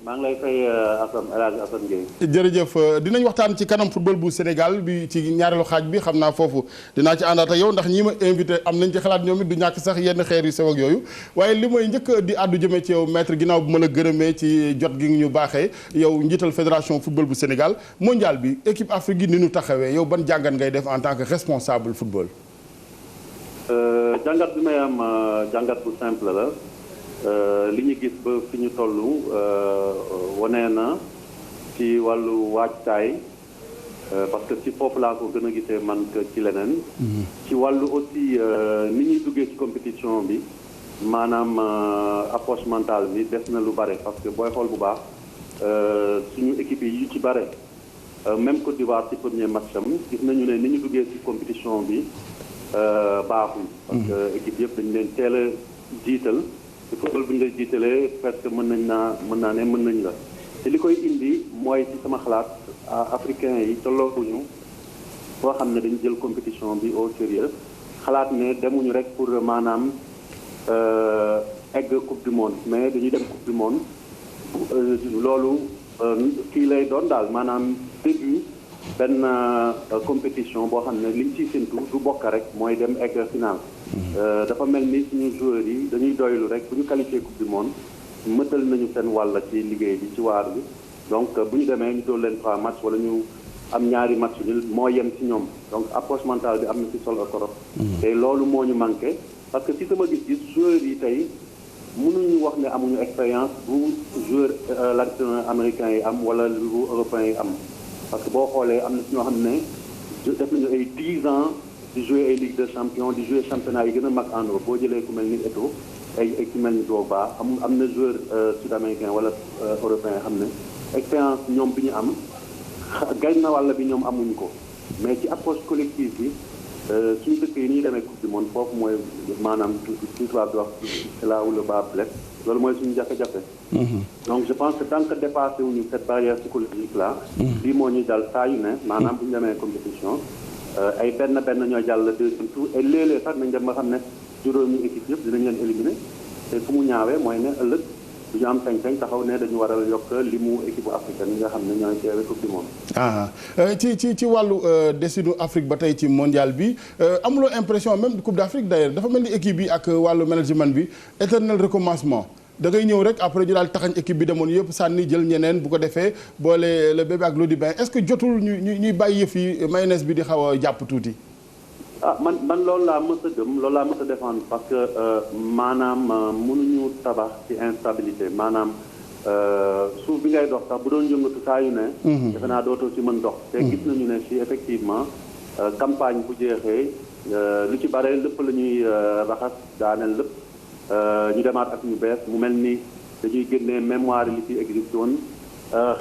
maa ngi lay fay El Hadj Assane Gueye. jërëjëf dinañ waxtaan ci kanam football bu Sénégal bi ci ñaareelu xaaj bi xam naa foofu dinaa ci àndaat ak yow ndax ñi ma invité am nañ ci xalaat ñoom it du ñàkk sax yenn xeer yu sew ak yooyu waaye li may njëkk di àddu jëmee ci yow maître ginnaaw bu ma la gërëmee ci jot gi ñu baaxee yow njiital fédération football bu Sénégal mondial bi équipe Afrique yi ni ñu taxawee yow ban jàngat ngay def en tant que responsable football. jàngat bi may am jàngat bu simple la. li ñu gis ba fi ñu toll wane na ci wàllu waajtaay parce que ci foofu laa ko gën a gisee man que ci leneen. ci wàllu aussi ni ñuy duggee ci compétition bi maanaam approche mentale bi des na lu bare parce que booy xool bu baax suñu équipe yi yu ci bare même Côte d'Ivoire ci premier match am gis nañu ne ni ñu duggee ci compétition bi baaxul. parce que équipe yëpp dañu leen teel a jiital. ci football bu ñu lay jiitalee presque mën nañ la te li koy indi mooy ci sama xalaat africain yi tollooguñu foo xam ne dañu jël compétition bi au sérieux xalaat ne demuñu rek pour maanaam egg coupe du monde mais dañuy dem coupe du monde loolu kii lay doon daal maanaam début benn compétition boo xam ne liñ ciy séntu du bokk rek mooy dem egg final. dafa mel ni suñu joueurs yi dañuy doylu rek bu ñu qualifié coupe du monde mëtal nañu seen wàll ci liggéey bi ci waar bi donc bu ñu demee ñu doon leen 3 match wala ñu am ñaari match nul moo yem ci ñoom donc approche mentale bi am na ci solo torop te loolu moo ñu manqué parce que ci sama gis-gis joueurs yi tey mënuñu wax ne amuñu expérience bu joueur latino-américains yi am wala bu européens yi am parce que boo xoolee am na ci ñoo xam ne def nañu ay 10 ans di jouer ay Ligue des champions di jouer championnat yi gën a mag en Europe boo jëlee ku mel ni Eto'o ay ku mel ni Drogba am na joueur sud-américain wala européen xam ne expérience ñoom bi ñu am gañ na wàll bi ñoom amuñu ko mais ci approche collective bi suñu dëkk yi ni ñuy demee coupe du monde foofu mooy maanaam tubaab di wax c'est là où le bas blesse loolu mooy suñu jafe-jafe donc je pense que tant que dépassé wuñu cette barrière psychologique là bii moo ñuy dal saa yu ne maanaam bu ñu demee compétition ay benn ñooy jàll le deuxième tour et léeg-léeg sax nañ dem ba xam ne juróomi équipe yëpp dinañ leen éliminer te fu mu ñaawee mooy ne ëllëg du ñu am sañ-sañ taxaw ne dañu war a yokk limu équipe africaine yi nga xam ne ñooy teewe coupe du monde. ci wàllu desinu Afrique ba tey ci mondial bi amuloo impression même coupe d'Afrique d'ailleurs dafa mel ni équipe bi ak wàllu management bi éternel recommencement da ngay ñëw rek après ñu daal taxañ équipe bi demoon yëpp sànni jël ñeneen bu ko defee boole le bébé ak l'eau du bain est-ce que jotul ñuy bàyyi yëf yi mayonnaise bi di xaw a jàpp tuuti. man loolu laa mës a gëm loolu laa mës a défendre parce que maanaam mënuñu tabax ci instabilité maanaam suuf bi ngay dox sax bu doon yëngatu saa yu ne. defe naa dootoo ci mën dox. te gis nañu ne si effectivement campagne bu jeexee lu ci bare lépp la ñuy raxas daaneel lépp ñu demaat ak ñu bees mu mel ni dañuy génnee mémoire li ci existe woon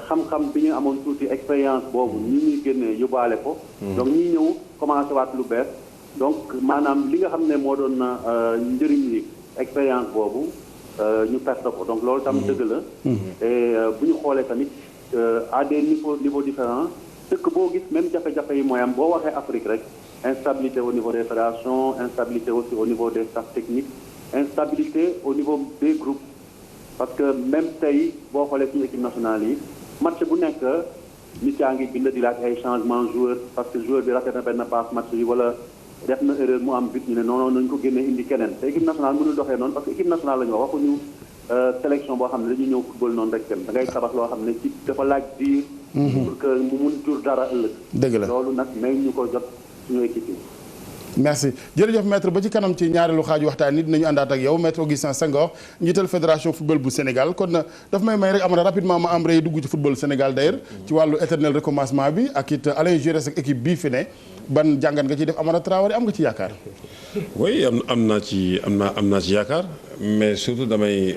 xam-xam bi ñu amoon tuuti expérience boobu ñi ñuy génnee yóbbaale ko. donc ñi ñëw commencé waat lu bees. donc maanaam li nga xam ne moo doon njëriñ li expérience boobu ñu perte ko donc loolu tam dëgg la. et bu ñu xoolee tamit à des niveaux différents dëkk boo gis même jafe-jafe yi mooy am boo waxee Afrique rek instabilité au niveau des fédérations instabilité aussi au niveau des staffs techniques instabilité au niveau des groupes parce que même tey boo xoolee suñu équipe nationale yi match bu nekk nit yaa ngi bind di laaj ay changement joueur parce que joueur bi raté na benn passe match yi wala def na erreur mu am but ñu ne non nañu ko génnee indi keneen te équipe nationale mënul doxee noonu parce que équipe nationale la ñu wax waxuñu sélection boo xam ne dañuy ñëw football noonu rek dem da ngay tabax loo xam ne ci dafa laaj diir pour que mu mun jur dara ëllëg dëgg la loolu nag may ñu ko jot suñu équipe yi merci jërëjëf maître ba ci kanam ci ñaareelu xaaju waxtaan ni dinañu àndaat ak yow maître Augustin Senghor njiital fédération football bu Sénégal kon daf may rek Amara rapidement ma am rey dugg ci football Sénégal d'ailleurs ci wàllu éternel recommencement bi ak it Alain Giresse ak équipe bii fi ne ban jàngat nga ciy def Amara Traoré am nga ci yaakaar. oui am naa ci yaakaar mais surtout damay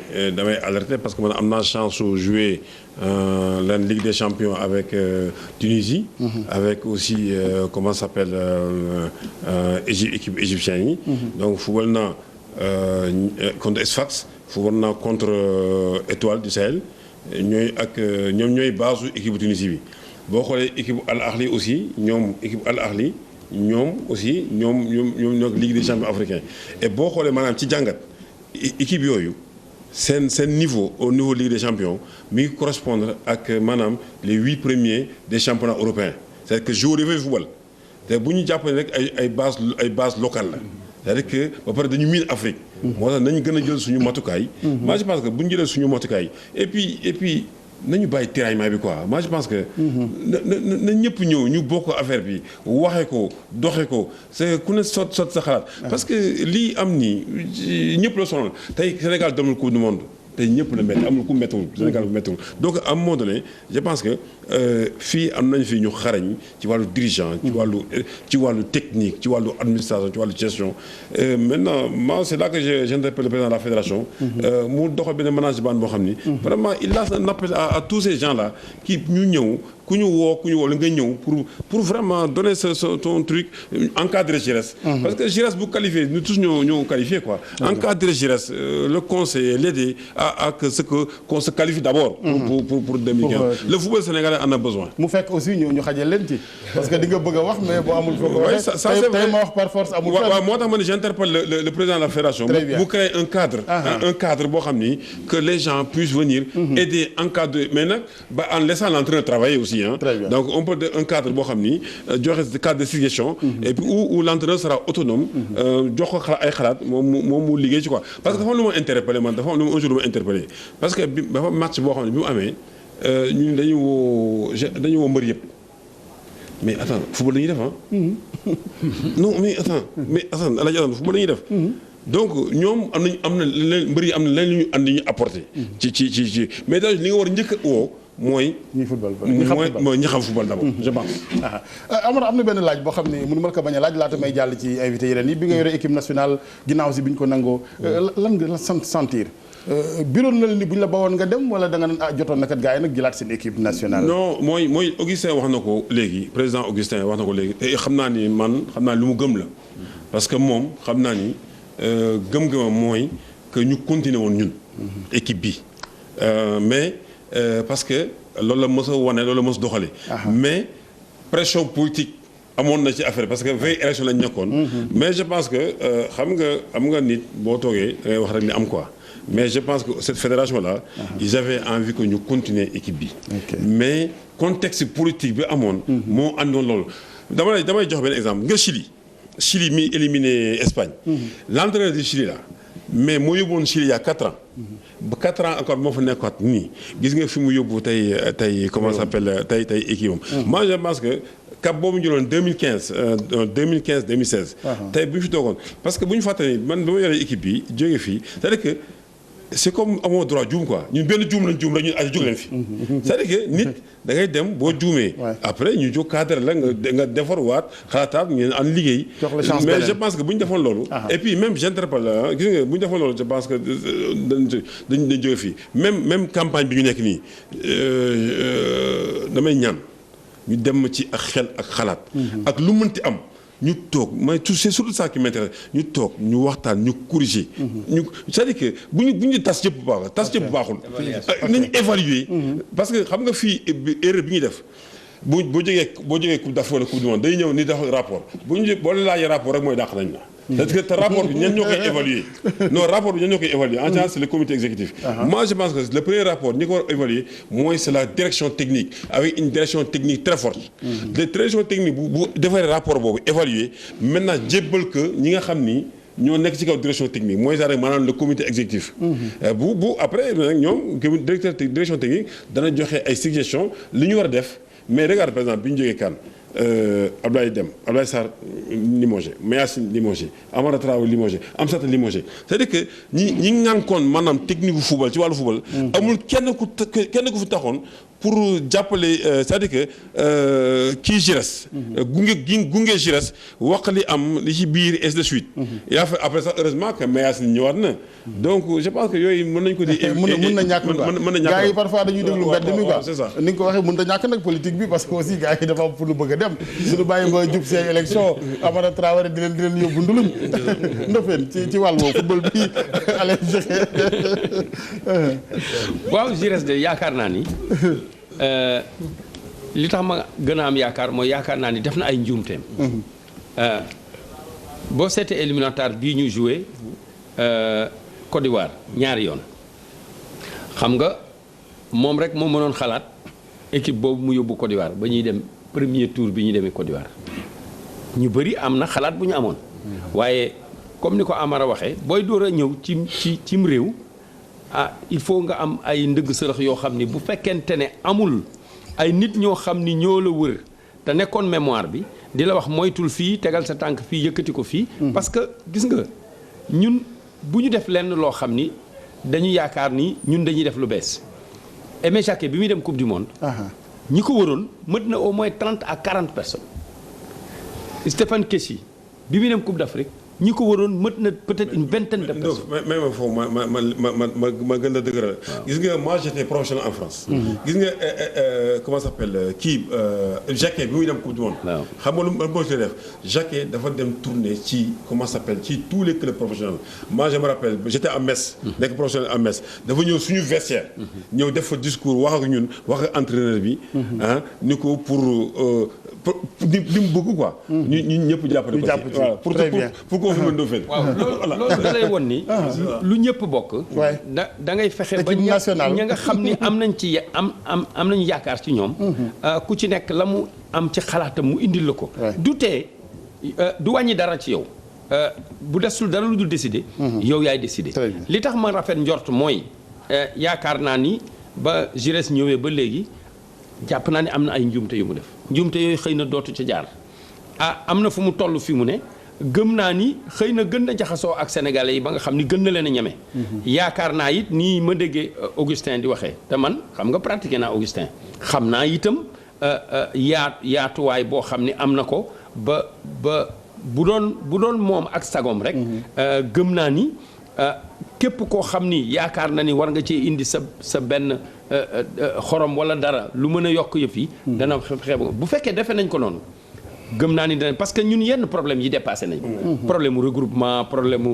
alerter parce que man am naa chance su jouer la Ligue des Champions avec Tunisie. avec aussi comment ça s'appelle équipe égyptienne yi. donc football naa contre Sfax football naa contre Étoile du Sahel ñoom ñooy base équipe Tunisie bi. boo xoolee équipe Al Ahli aussi ñoom aussi ñoo Ligue des champions africains et boo xoolee maanaam ci jàngat équipe yooyu seen niveau au niveau Ligue des champions mi ngi correspondre ak maanaam les 8 premiers des championnats européens c'est-à-dire que joueurs yi fay football te bu ñu jàpp ne rek ay base locale la c'est-à-dire que ba pare dañu miin Afrique. moo tax nañu gën a jël suñu matukaay. moi je pense que bu ñu jëlee suñu matukaay et puis nañu bàyyi tiraillement bi quoi moi je pense que. na ñëpp ñëw ñu bokk affaire bi waxee ko doxee ko c'est ku ne sot sa xalaat. parce que lii am nii ñëpp la sonal tey Sénégal demul coupe du monde tey ñëpp la métti amul ku méttiwul Sénégal bu méttiwul donc à un moment donné je pense que fii am nañ fi ñu xarañ ci wàllu dirigeant. ci wàllu technique ci wàllu administration ci wàllu gestion maintenant moi c'est là que j'interpelle le président de la fédération. mu doxal benn management boo xam ni. vraiment il lance un appel à tous ces gens là qui ñu ñëw. ku ñu woo la nga ñëw pour vraiment donner ton truc encadrer Giresse. parce que Giresse bu qualifié nous tous ñoo qualifié quoi. encadrer Giresse le conseiller l'aider à ce que qu'on se qualifie d'abord. pour 2015 le football sénégalais en a besoin. mu fekk aussi ñu xajal leen ci parce que di nga bëgg a wax mais boo amul foo ko waxee. tey ma wax par force amul. waaw moo tax ma ne j'interpelle le président de la fédération. mu créer un cadre boo xam ni que les gens puissent venir. aider encadrer mais nag en laissant l'entraîneur travailler aussi. donc on peut un cadre boo xam ni joxe cadre de suggestion et puis où l'entraîneur sera autonome jox ko ay xalaat moom mu liggéey ci quoi parce que dafa am lu ma interpellé man dafa am un jour lu ma interpellé parce que dafa match boo xam ne bi mu amee ñun dañu woo mbër yëpp mais attends football la ñuy def non mais attends El Hadj Assane football la ñuy def. donc ñoom am na leen mbër yi am na leen lu ñu andi ñu apporté. ci mais daal li nga war a njëkk a woo mooy. ñi football mooy ñi xam football d'abord je pense. Amara am na benn laaj boo xam ne mënu ma ko bañ a laaj laata may jàll ci invité yeneen yi bi nga yore équipe nationale ginnaaw si bi ñu ko nangoo lan nga sentir. biroon na la ni bu ñu la bawoon nga dem wala da nga naan jotoon na kat gars yi nag jëlaat seen équipe nationale. non mooy Augustin wax na ko léegi président Augustin wax na ko léegi te xam naa ni lu mu gëm la. parce que moom xam naa ni gëm-gëmam mooy que ñu continuer woon ñun. équipe bi mais parce que loolu la mos a wane loolu la mos a doxalee. mais pression politique amoon na ci affaire parce que veille élection lañ nekkoon. mais je pense que xam nga nit boo toogee da ngay wax rek li am quoi. mais je pense que cette fédération-là, ils avaient envie que ñu continuer équipe bi. mais contexte politique bi amoon. moo àndoon loolu. damay jox benn exemple nga Chili mi éliminé Espagne. l'entraîneur du Chili là mais moo yóbbuwoon Chili il y a 4 ans. ba 4 ans encore moo fa nekkaat nii gis nga fi mu yóbbu tey comment ça s'appelle tey équipe am. moi je pense que cap boobu ñu jëloon 2015 2016. tey bu ñu fi toogoon parce que bu ñu fàttali man ba ma yoree équipe bi jógee fii c'est-à-dire que. c'est comme amoo droit juum quoi ñun benn juum lañ juum rek ñun ay jóg leen fi. c'est-à-dire que nit da ngay dem boo juumee. après ñu jóg cadre la nga defar waat xalaataat ngeen an liggéey. mais je pense que bu ñu defoon loolu. et puis même j'interpelle gis nga bu ñu defoon loolu je pense que dañ jóge fii même campagne bi ñu nekk nii damay ñaan ñu dem ci ak xel ak xalaat. ak lu mënti am. ñu toog mais c'est surtout ça qui m'intéresse ñu toog ñu waxtaan ñu corriger. c'est-à-dire que bu ñu tas yëpp baaxul nañu évaluer. parce que xam nga fii erreur bi ñuy def boo jógee coupe d'Afrique wala coupe du monde day ñëw ni def rapport boo leen laajee rapport rek mooy dàq nañ la. parce que te rapport bi ñan ñoo koy évaluer non rapport bi ñan ñoo koy évaluer en général c'est le comité exécutif. moi je pense que le premier rapport ñi ko war a évaluer mooy c'est la direction technique avec une direction technique très forte. la direction technique bu defaree rapport boobu évaluer maintenant jébbal que ñi nga xam ni ñoo nekk ci kaw direction technique mooy ça rek maanaam le comité exécutif. bu après nag ñoom direction technique dana joxe ay suggestions li ñu war a def mais regarde par exemple bi ñu jógee CAN. Abdoulaye Sarr limogé Mayacine limogé Amara Traoré limogé Amsata limogé c'est-à-dire que ñi ngànkoon maanaam technique bu football ci wàllu football. amul kenn ku fi taxoon pour jàppale c'est-à-dire que kii Giresse. gunge Giresse wax li am li ci biir et de suite. et après ça heureusement que Mayacine ñëwaat na. donc je pense que yooyu mën nañu ko di. mën na ñàkk quoi mën na ñàkk gars yi parfois dañuy déglu mbedd mi quoi c'est ça. ni nga ko waxee mën na ñàkk nag politique bi parce que aussi gars yi dafa am pour lu bëgg a dem suñu bàyyi ba jub seen élection Amara Traoré di leen yóbbu nduluñ ndofeen ci wàll woowu football bi allez joxe. waaw Giresse de yaakaar naa ni li tax ma gën a am yaakaar mooy yaakaar naa ni def na ay njuumteem. boo seetee éliminatoire bii ñu joué Côte d'Ivoire ñaari yoon xam nga moom rek moo mënoon xalaat équipe boobu mu yóbbu Côte d'Ivoire ba ñuy dem premier tour bi ñu demee Côte d'Ivoire ñu bëri am na xalaat bu ñu amoon. waaye comme ni ko Amara waxee booy door a ñëw cim réew il faut nga am ay ndëgg sërëx yoo xam ni bu fekkente ne amul ay nit ñoo xam ni ñoo la wër te nekkoon mémoire bi di la wax moytul fii tegal sa tànk fii yëkkati ko fii. parce que gis nga ñun bu ñu def lenn loo xam ni dañu yaakaar ni ñun dañuy def lu bees. Aimé Jacquet bi muy dem coupe du monde. ñi ko wëroon mët na au moins 30 à 40 personnes. Stéphane Kessie bi muy dem coupe d'Afrique ñi ko waroon mët na peut-être une vingtaine de personnes. mais foofu ma gën a dëgëral. gis nga moi j'étais professionnel en France. gis nga comment ça s'appelle kii Jacquet bi muy dem coupe du monde. xam nga lu moo ci def Jacquet dafa dem tourner ci comment ça s'appelle ci tous les clubs professionnels. moi je me rappelle j'étais à Metz. nekk professionnel à Metz dafa ñëw suñu vestiaire. ñëw def fa discours wax ak ñun wax ak entraîneur bi. ni ko pour li mu bëgg quoi. ñu ñëpp jàppale ko ci pour confirmer Ndofène. waaw loolu da lay won ni. lu ñëpp bokk. da ngay fexe ba ña nga xam ni am nañ ci am nañu yaakaar ci ñoom. ku ci nekk la mu am ci xalaatam mu indil la ko. du tee du wàññi dara ci yow. bu desul dara lu dul décider. yow yaay décider. li tax ma rafet njort mooy yaakaar naa ni ba Giresse ñëwee ba léegi jàpp naa ne am na ay njuumte yu mu def njuumte yooyu xëy na dootu ca jaar am na fu mu toll fi mu ne gëm naa ni xëy na gën na jaxasoo ak sénégalais yi ba nga xam ni gën na leen a ñeme. yaakaar naa it nii ma déggee Augustin di waxee te man xam nga pratiqué naa Augustin xam naa itam yaatuwaay boo xam ni am na ko ba bu doon moom ak sagom rek. gëm naa ni képp koo xam ni yaakaar na ni war nga cee indi sa benn xorom wala dara lu mën a yokk yëf yi. dana xeeb bu fekkee defe nañ ko noonu. gëm naa ni dana parce que ñun yenn problème yi dépassé nañ problème mu regroupement problème mu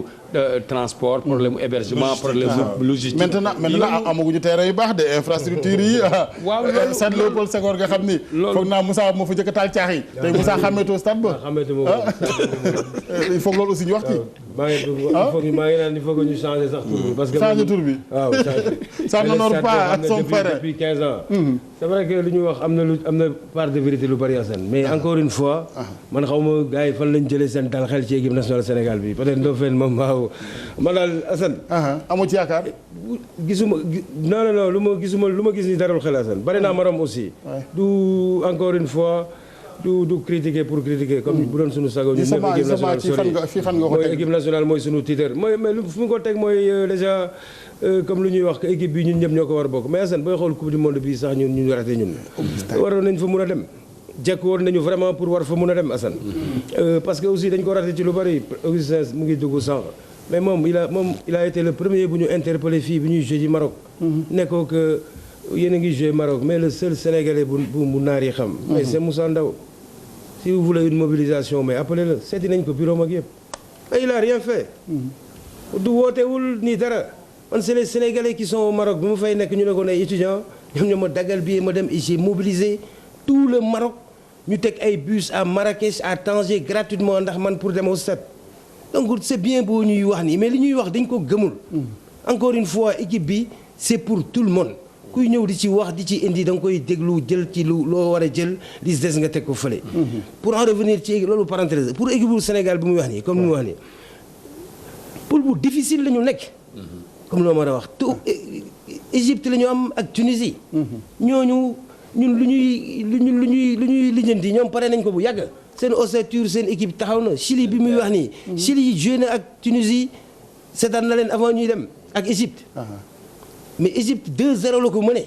transport problème mu hébergement problème mu logistique. maintenant amaguñu terrain yu baax de infrastructure yi. waaw stade Léopold Senghor nga xam ni. foog naa Moussa moo fa njëkk a taal caax yi. tey Moussa xàmmeetoo stade ba. il faut loolu aussi ñu wax ci. maa ngi naan il faut que ñu changer sax tur bi. parce que changer tur bi. waaw ça n'honore pas ak son frère. depuis 15 ans. c'est vrai que lu ñu wax am na part de vérité lu bari Assane mais encore une fois. man xaw ma gars yi fan lañ jëlee seen dal xel ci équipe nationale Sénégal bi peut-être Ndofène moom waaw man daal Assane. amoo ci yaakaar. gisuma non lu ma gis ni darul xel Assane bari naa marom aussi. du encore une fois. du critiquer pour critiquer comme bu doon suñu sago ñun ñëpp équipe nationale sori mooy équipe nationale mooy suñu titre mooy mais fu mu ko teg mooy déjà comme lu ñuy wax que équipe bi ñun ñëpp ñoo ko war a bokk mais Assane booy xool coupe du monde bi sax ñu raté ñun waroon nañ fa mun a dem jekk woon nañu vraiment pour war fa mun a dem Assane parce que aussi dañ ko raté ci lu bari Augustin mu ngi dugg sànq mais moom il a été le premier bu ñu interpellé fii bi ñuy joué ci Maroc nekkoo que yéen a ngi joué Maroc mais le seul Sénégalais bu naar yi xam mais c'est Moussa Ndaw si vous voulez une mobilisation mais appelez-le seeti nañ ko bureau mag yëpp mais il a rien fait du wootewul ni dara man c'est les Sénégalais qui sont au Maroc bi mu fay nekk ñu ne ko ne étudiant ñoom ñoo ma daggal billet ma dem j'ai mobilisé tout le Maroc ñu teg ay bus à Marrakech à Tanger gratuitement ndax man pour dem au stade donc c'est bien boo ñuy wax nii mais li ñuy wax dañ ko gëmul encore une fois équipe bi c'est pour tout le monde kuy ñëw di ci wax di ci indi da nga koy déglu jël ci loo war a jël li des nga teg ko fële. pour en revenir ci loolu parenthèse pour équipe bu Sénégal bi muy wax nii comme ni mu wax nii poule bu difficile la ñu nekk. comme loo mën a wax tout Égypte la ñu am ak Tunisie. ñooñu ñun lu ñuy lijjanti ñoom pare nañ ko bu yàgg seen ossature seen équipe taxaw na Chili bi muy wax nii. Chili joué na ak Tunisie seetaan na leen avant ñuy dem ak Égypte. mais Égypte 2-0 la ko mëne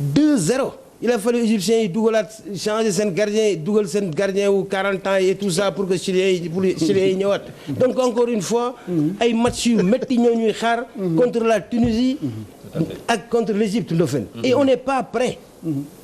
2-0 il a fallu égyptiens yi dugalaat changer seen gardien dugal seen gardien wu 40 ans et tout ça pour que Chiliens yi ñëwaat donc encore une fois ay match yu métti ñoo ñuy xaar contre la Tunisie ak contre l'Égypte Ndofène et on n'est pas prêt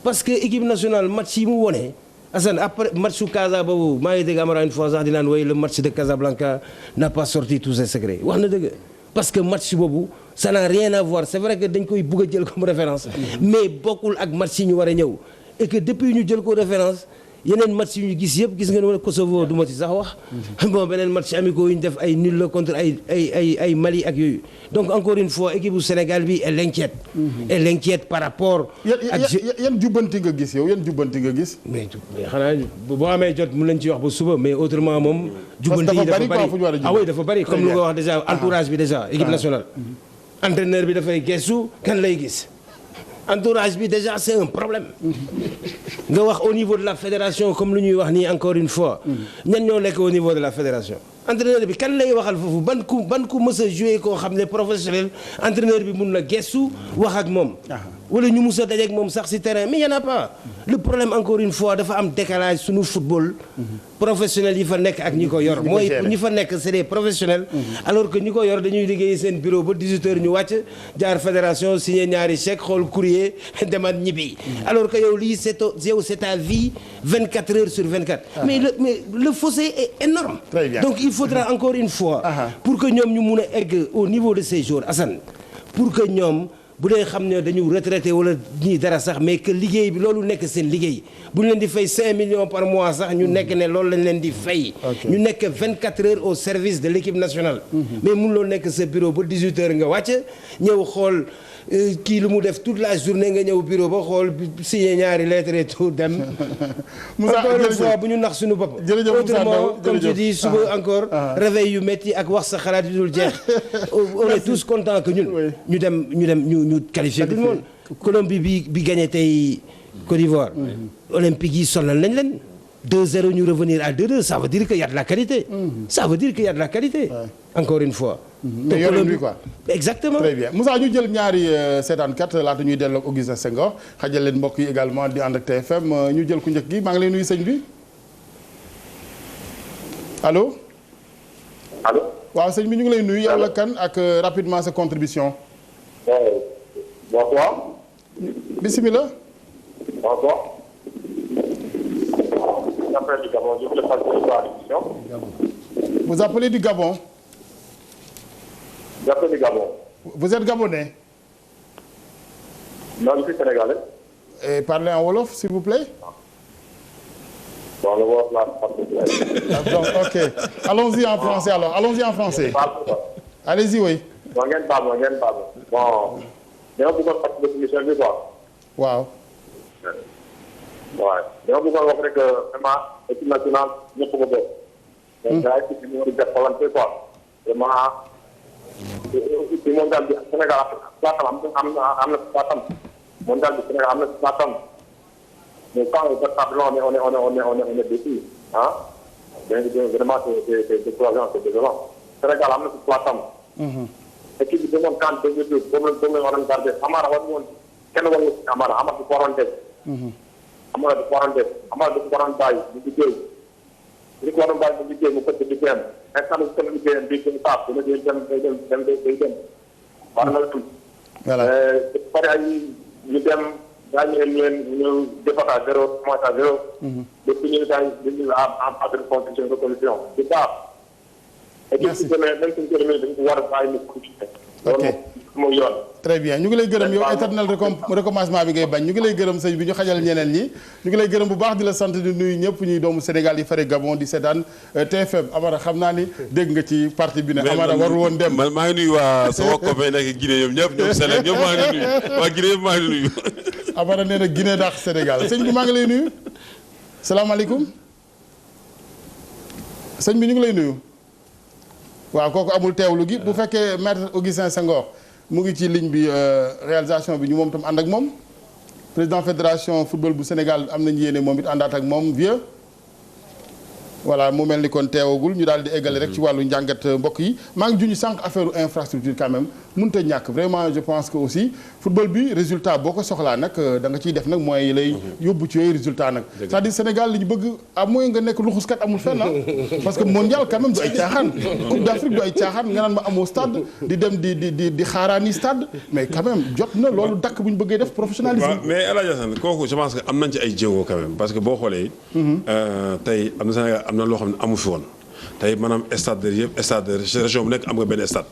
parce que équipe nationale match yi mu wone Assane après match su Casa boobu maa ngi dégg Amara une fois sax di naan way le match de Casablanca n'a pas sorti tous ses secrets wax na dëgg parce que match boobu ça n'a rien à voir c'est vrai que dañ koy bëgg a jël comme référence mais bokkul ak match yi ñu war a ñëw et que depuis ñu jël ko référence yeneen match yu ñu gis yëpp gis nga ne Kosovo du ma ci sax wax bon beneen match amicaux yu ñu def ay nul la contre ay Mali ak yooyu donc encore une fois équipe bu Sénégal bi elle l'inquiète par rapport ak yan jubbanti nga gis yow yan jubbanti nga gis mais xanaa boo amee jot mën nañ ci wax ba suba mais autrement moom jubbanti yi dafa bari ah oui dafa bari comme lu nga wax déjà entourage bi déjà équipe nationale entraîneur bi dafay gestu kan lay gis entourage bi déjà c'est un problème nga wax au niveau de la fédération comme lu ñuy wax nii encore une fois ñan ñoo nekk au niveau de la fédération entraîneur bi kan lay waxal foofu ban ku mës a joué koo xam ne professionnel entraîneur bi mun na gestu wax ak moom wala ñu mus a dajeek moom sax ci terrain mais y en a pas le problème encore une fois dafa am décalage suñu football professionnels yi fa nekk ak ñi ko yor mooy ñi fa nekk c'est des professionnels alors que ñi ko yor dañuy liggéey seen bureau ba 18h ñu wàcc jaar fédération signé ñaari chèque xool courrier demaat ñibbi alors que yow lii c'est ta vie 24 heures sur 24 mais le fossé est énorme donc il faudra encore une fois pour que ñoom ñu mun a egg au niveau de ces jours Assane pour que ñoom bu dee xam ne dañu retraité wala ñii dara sax mais que liggéey bi loolu nekk seen liggéey bu ñu leen di fay 5 millions par mois sax ñu nekk ne loolu lañ leen di fay. ñu nekk 24 heures au service de l'équipe nationale. mais mun loo nekk sa bureau ba 18 heures nga wàcc ñëw xool kii lu mu def toute la journée nga ñëw bureau ba xool signé ñaari lettres et tout dem. encore une fois bu ñu nax suñu bopp. autrement comme tu dis suba encore réveil yu métti ak wax sa xalaat yu dul jeex. on est tous contents que ñun. ñu qualifier tout le monde. Colombie bi gagné tey Côte d'Ivoire. Olympique yi sonal nañ leen. 2-0 ñu revenir à 2-2 ça veut dire que y a de la qualité. Ça veut dire que y a de la qualité. Encore une fois. mais yorin bi quoi. exactement. très bien Moussa ñu jël ñaari seetaankat laata ñuy delloo Augustin Senghor xajal leen mbokk yi également di ànd ak TFM ñu jël ku njëkk gi maa ngi lay nuyu sëñ bi allo. allo. waaw sëñ bi ñu ngi lay nuyu yow la kan ak rapidement sa contribution. bonsoir. bismillah. bonsoir. J'appelle du Gabon, je voulais participer à l'émission. Vous appelez du Gabon? J'appelle du Gabon. Vous êtes gabonais? Non, je suis sénégalais. Et parlez en wolof, s'il vous plaît. Bon, le wolof là, pas de donc, ok. Allons-y en français alors. Allons-y en français. Allez-y, oui. Bon, ngeen baal ma. Bon, dama bëggoon participer ci émission bi quoi. waaw. waaw dama bëggoon wax rek vraiment équipe nationale ñëpp ko bokk. mais gars yi ci ñu war a jàppalante quoi. vraiment ci mondial bi Sénégal am na platam. mondial bi Sénégal am na platam. mais quand on est déçus, hein. Vraiment c'est décourageant, c'est désolant. Sénégal am na platam. équipe bi demoon kan boobu la waroon garder Amara war woon kenn warul Amara du ko waroon def. Amara du ko waroon bàyyi mu liggéey li ko waroon bàyyi mu liggéey mu fëtt liggéeyam instant bi kenn liggéeyam bii kenn saaf dina day dem war na tuuti. voilà pare ay ñu dem daañu ñu defata 0 moins à 0. depuis ñu dañu am de construction de solution c'est ça. merci équipe bi même suñu dañ ko war a bàyyi mu continuer. ok mooy yoon. très bien ñu ngi lay gërëm yow éternel recommencement bi ngay bañ ñu ngi lay gërëm sëñ bi ñu xajal ñeneen ñi ñu ngi lay gërëm bu baax di la sant di nuyu ñëpp ñuy doomu Sénégal yi fare Gabon di seetaan TFM Amara xam naa ni dégg nga ci parti bi ne Amara warul woon dem. man maa ngi nuyu waa sama copain nekk Guinée ñoom Sénégal ñëpp maa ngi nuyu waa Guinée yëpp maa ngi nuyu. Amara nee na Guinée dàq Sénégal sëñ bi maa ngi lay nuyu salaamaaleykum sëñ bi ñu ngi lay nuyu. waaw kooku amul teewlu gi bu fekkee maître Augustin Senghor mu ngi ci ligne bi réalisation bi ñu moom tam ànd ak moom président fédération football bu Sénégal am nañu yéene moom it àndaat ak moom vieux voilà mu mel ni kon teewagul ñu daal di eggale rek ci wàllu njàngat mbokk yi maa ngi junj sànq affaire infrastructure quand même mënut a ñàkk vraiment je pense que aussi football bi résultat boo ko soxlaa nag da nga ciy def nag mooy lay yóbbu ci yooyu résultat nag c'est-à-dire Sénégal li ñu bëgg à moins nga nekk luxuskat amul fenn parce que mondial quand même du ay caaxaan coupe d'Afrique du ay caaxaan nga naan ma amoo stade di dem di xaaraani stade mais quand même jot na loolu dakk bu ñu bëggee def professionnalisme. mais El Hadj Assane kooku je pense que am nañ ci ay jéego quand même parce que boo xoolee tey am na Sénégal am na loo xam ne amu fi woon tey maanaam stade yëpp stade région bu nekk am nga benn stade.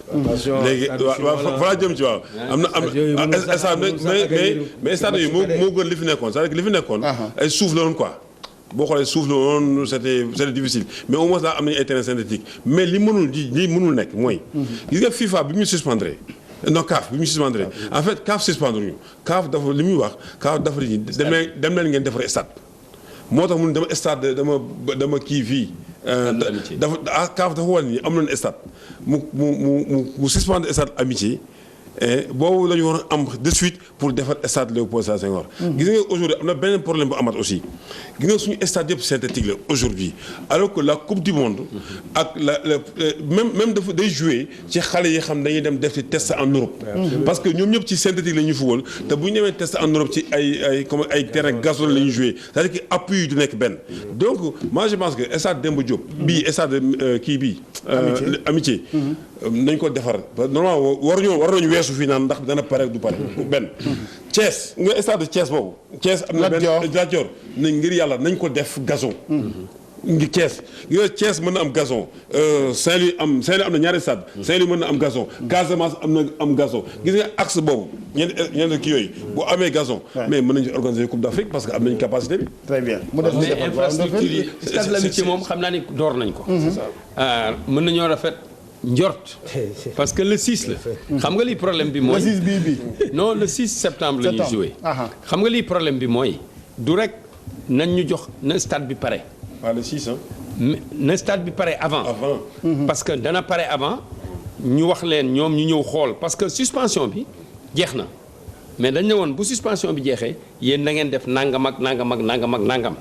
léegi waaw fa laa jëm ci waaw. am na stade mais stade yi moo gën li fi nekkoon c'est-à-dire que li fi nekkoon. ay suuf la woon quoi. boo xoolee suuf la woon c'était difficile mais au moins daal am nañu ay terrain synthétique mais li mënul nekk mooy. gis nga FIFA bi ñu suspendre. non CAF bi ñu suspendre en fait CAF suspendre ñu CAF dafa li muy wax CAF dafa di dem leen ngeen defar stade. moo tax mun dama stade dama kii fii. dafa CAF dafa war ni am nañu stade mu suspendre stade Amitié boobu la ñu war a am de suite pour defar stade Léopold Sédar Senghor. gis nga aujourd'hui am na beneen problème bu amat aussi gis nga suñu stade yëpp synthétique la aujourd'hui alors que la coupe du monde ak même dafa day jouer ci xale yi xam dañuy dem def ci test en Europe. parce que ñoom ñëpp ci synthétique la ñuy football te bu ñu demee test en Europe ci ay terrain gazon la ñuy jouer c'est-à-dire que appui yi du nekk benn. donc moi je pense que stade Demba Diop. bii stade kii bii. Amitié. nañ ko defar normalement war nañu weesu fii naan ndax dana pare du pare benn. Thiès nga stade de Thiès boobu. Thiès am na benn Lat Dior nañ ngir yàlla nañ ko def gazon. ngi Thiès mën na am gazon Saint-Louis am na ñaari stade Saint-Louis mën na am gazon Casamance am gazon gis nga axe boobu ñenn kii yooyu bu amee gazon mais mën nañu organiser coupe d'Afrique parce que am nañu capacité bi. très bien mais infrastructure yi stade l'Amitié moom xam naa ni door nañ ko. mën nañoo rafet njort parce que le 6 la. xam nga lii problème bi mooy. le 6 bii. non le 6 septembre la ñuy joué. xam nga lii problème bi mooy du rek nañ ñu jox na stade bi pare. le 6 na stade bi pare avant. parce que dana pare avant ñu wax leen ñoom ñu ñëw xool parce que suspension bi jeex na mais dañ ne woon bu suspension bi jeexee yéen na ngeen def nangam ak nangam ak nangam ak nangam.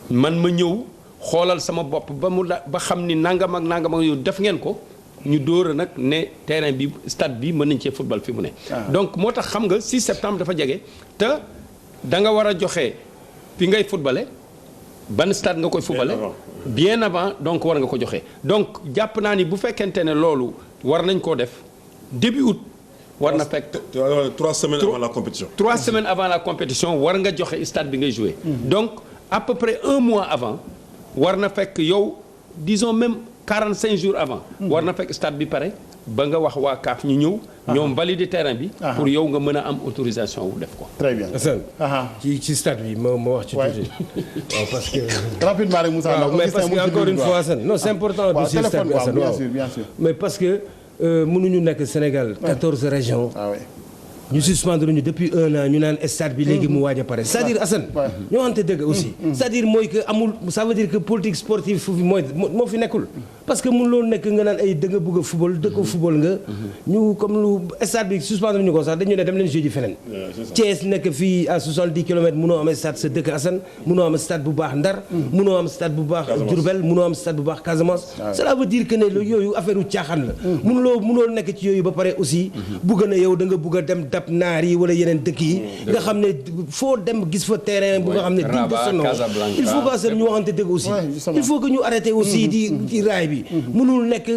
man ma ñëw xoolal sama bopp ba xam ni nangam ak nangam ak yow def ngeen ko ñu dóor a nag ne terrain bi stade bi mën nañ cee football fi mu ne. donc moo tax xam nga 6 septembre dafa jege te da nga war a joxe fi ngay footballé ban stade nga koy footballé. bien avant donc war nga ko joxe donc jàpp naa ni bu fekkente ne loolu war nañ koo def début août. war na fekk 3 semaines avant la compétition. 3 semaines avant la compétition war nga joxe stade bi ngay jouer. donc à peu près 1 mois avant war na fekk yow disons même 45 jours avant. war na fekk stade bi pare ba nga wax waa CAF ñu ñëw. ñoom valider terrain bi. pour yow nga mën a am autorisation wu def ko. très bien Assane. ci stade bi ma wax ci tuuti. waaw parce que. rapidement rek Moussa. mais parce que encore une fois Assane non c'est important. waaw dossier stade bi Assane bien sûr bien sûr. mais parce que mënuñu nekk Sénégal 14 régions. ñu suspendre ñu depuis 1 an ñu naan stade bi léegi mu waaj a pare c'est-à-dire Assane ñoo xamante dëgg aussi c'est-à-dire mooy que amul ça veut dire que politique sportive foofu moo fi nekkul parce que mun loolu nekk nga naan ay da nga bëgg a football dëkk football nga ñu comme lu stade bi suspendre ñu ko sax dañu ne dem leen jouer ji feneen Thiès nekk fii à 70 kilomètres munoo am stade sa dëkk Assane munoo am stade bu baax Ndar munoo am stade bu baax Diourbel munoo am stade bu baax Casamance cela veut dire que ne yooyu affaire u caaxaan la munoo nekk ci yooyu ba pare aussi bëgg na yow da nga bëgg a dem naar yi wala yeneen dëkk yi nga xam ne foo dem gis fa terrain bu nga xam ne digne de son nom il faut que seen ñu waxante dëgg aussi il faut que ñu arrêté aussi di raay bi mënul nekk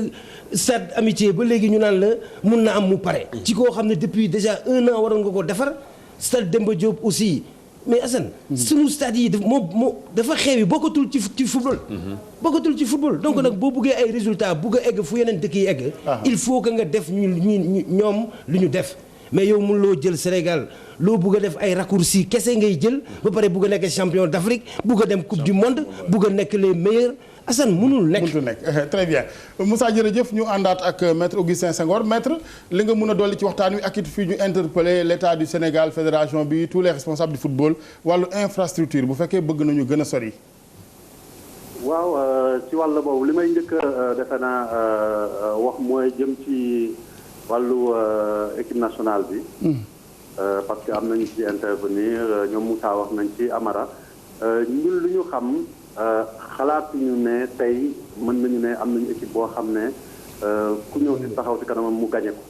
stade amitié ba léegi ñu naan la mun na am mu pare ci koo xam ne depuis déjà 1 an waroon nga ko defar stade Demba Diop aussi mais Assane sunu stade yi moo dafa xeewi bokkatul ci football bokkatul ci football donc nag boo buggee ay résultats bugg a egg fu yeneen dëkk yi egg il faut que nga def ñoom lu ñu def mais yow mun loo jël Sénégal loo bugg a def ay raccourcis kese ngay jël ba pare bugg a nekk champion d'Afrique bugg a dem coupe du monde bugg a nekk les meilleurs Assane mënul nekk. très bien Moussa jërëjëf ñu àndaat ak maître Augustin Senghor maître li nga mun a dolli ci waxtaan wi ak it fii ñu interpeller l'état du Sénégal fédération bi tous les responsables du football wàllu infrastructure bu fekkee bëgg nañu gën a sori. waaw ci wàll boobu li may njëkk a defe naa wax mooy jëm ci. wàllu équipe nationale bi parce que am nañu ci intervenir ñoom Moussa wax nañ ci Amara ñun lu ñu xam xalaatuñu ne tey mën nañu ne am nañu équipe boo xam ne ku ñëw ci taxaw ci kanamam mu gañe ko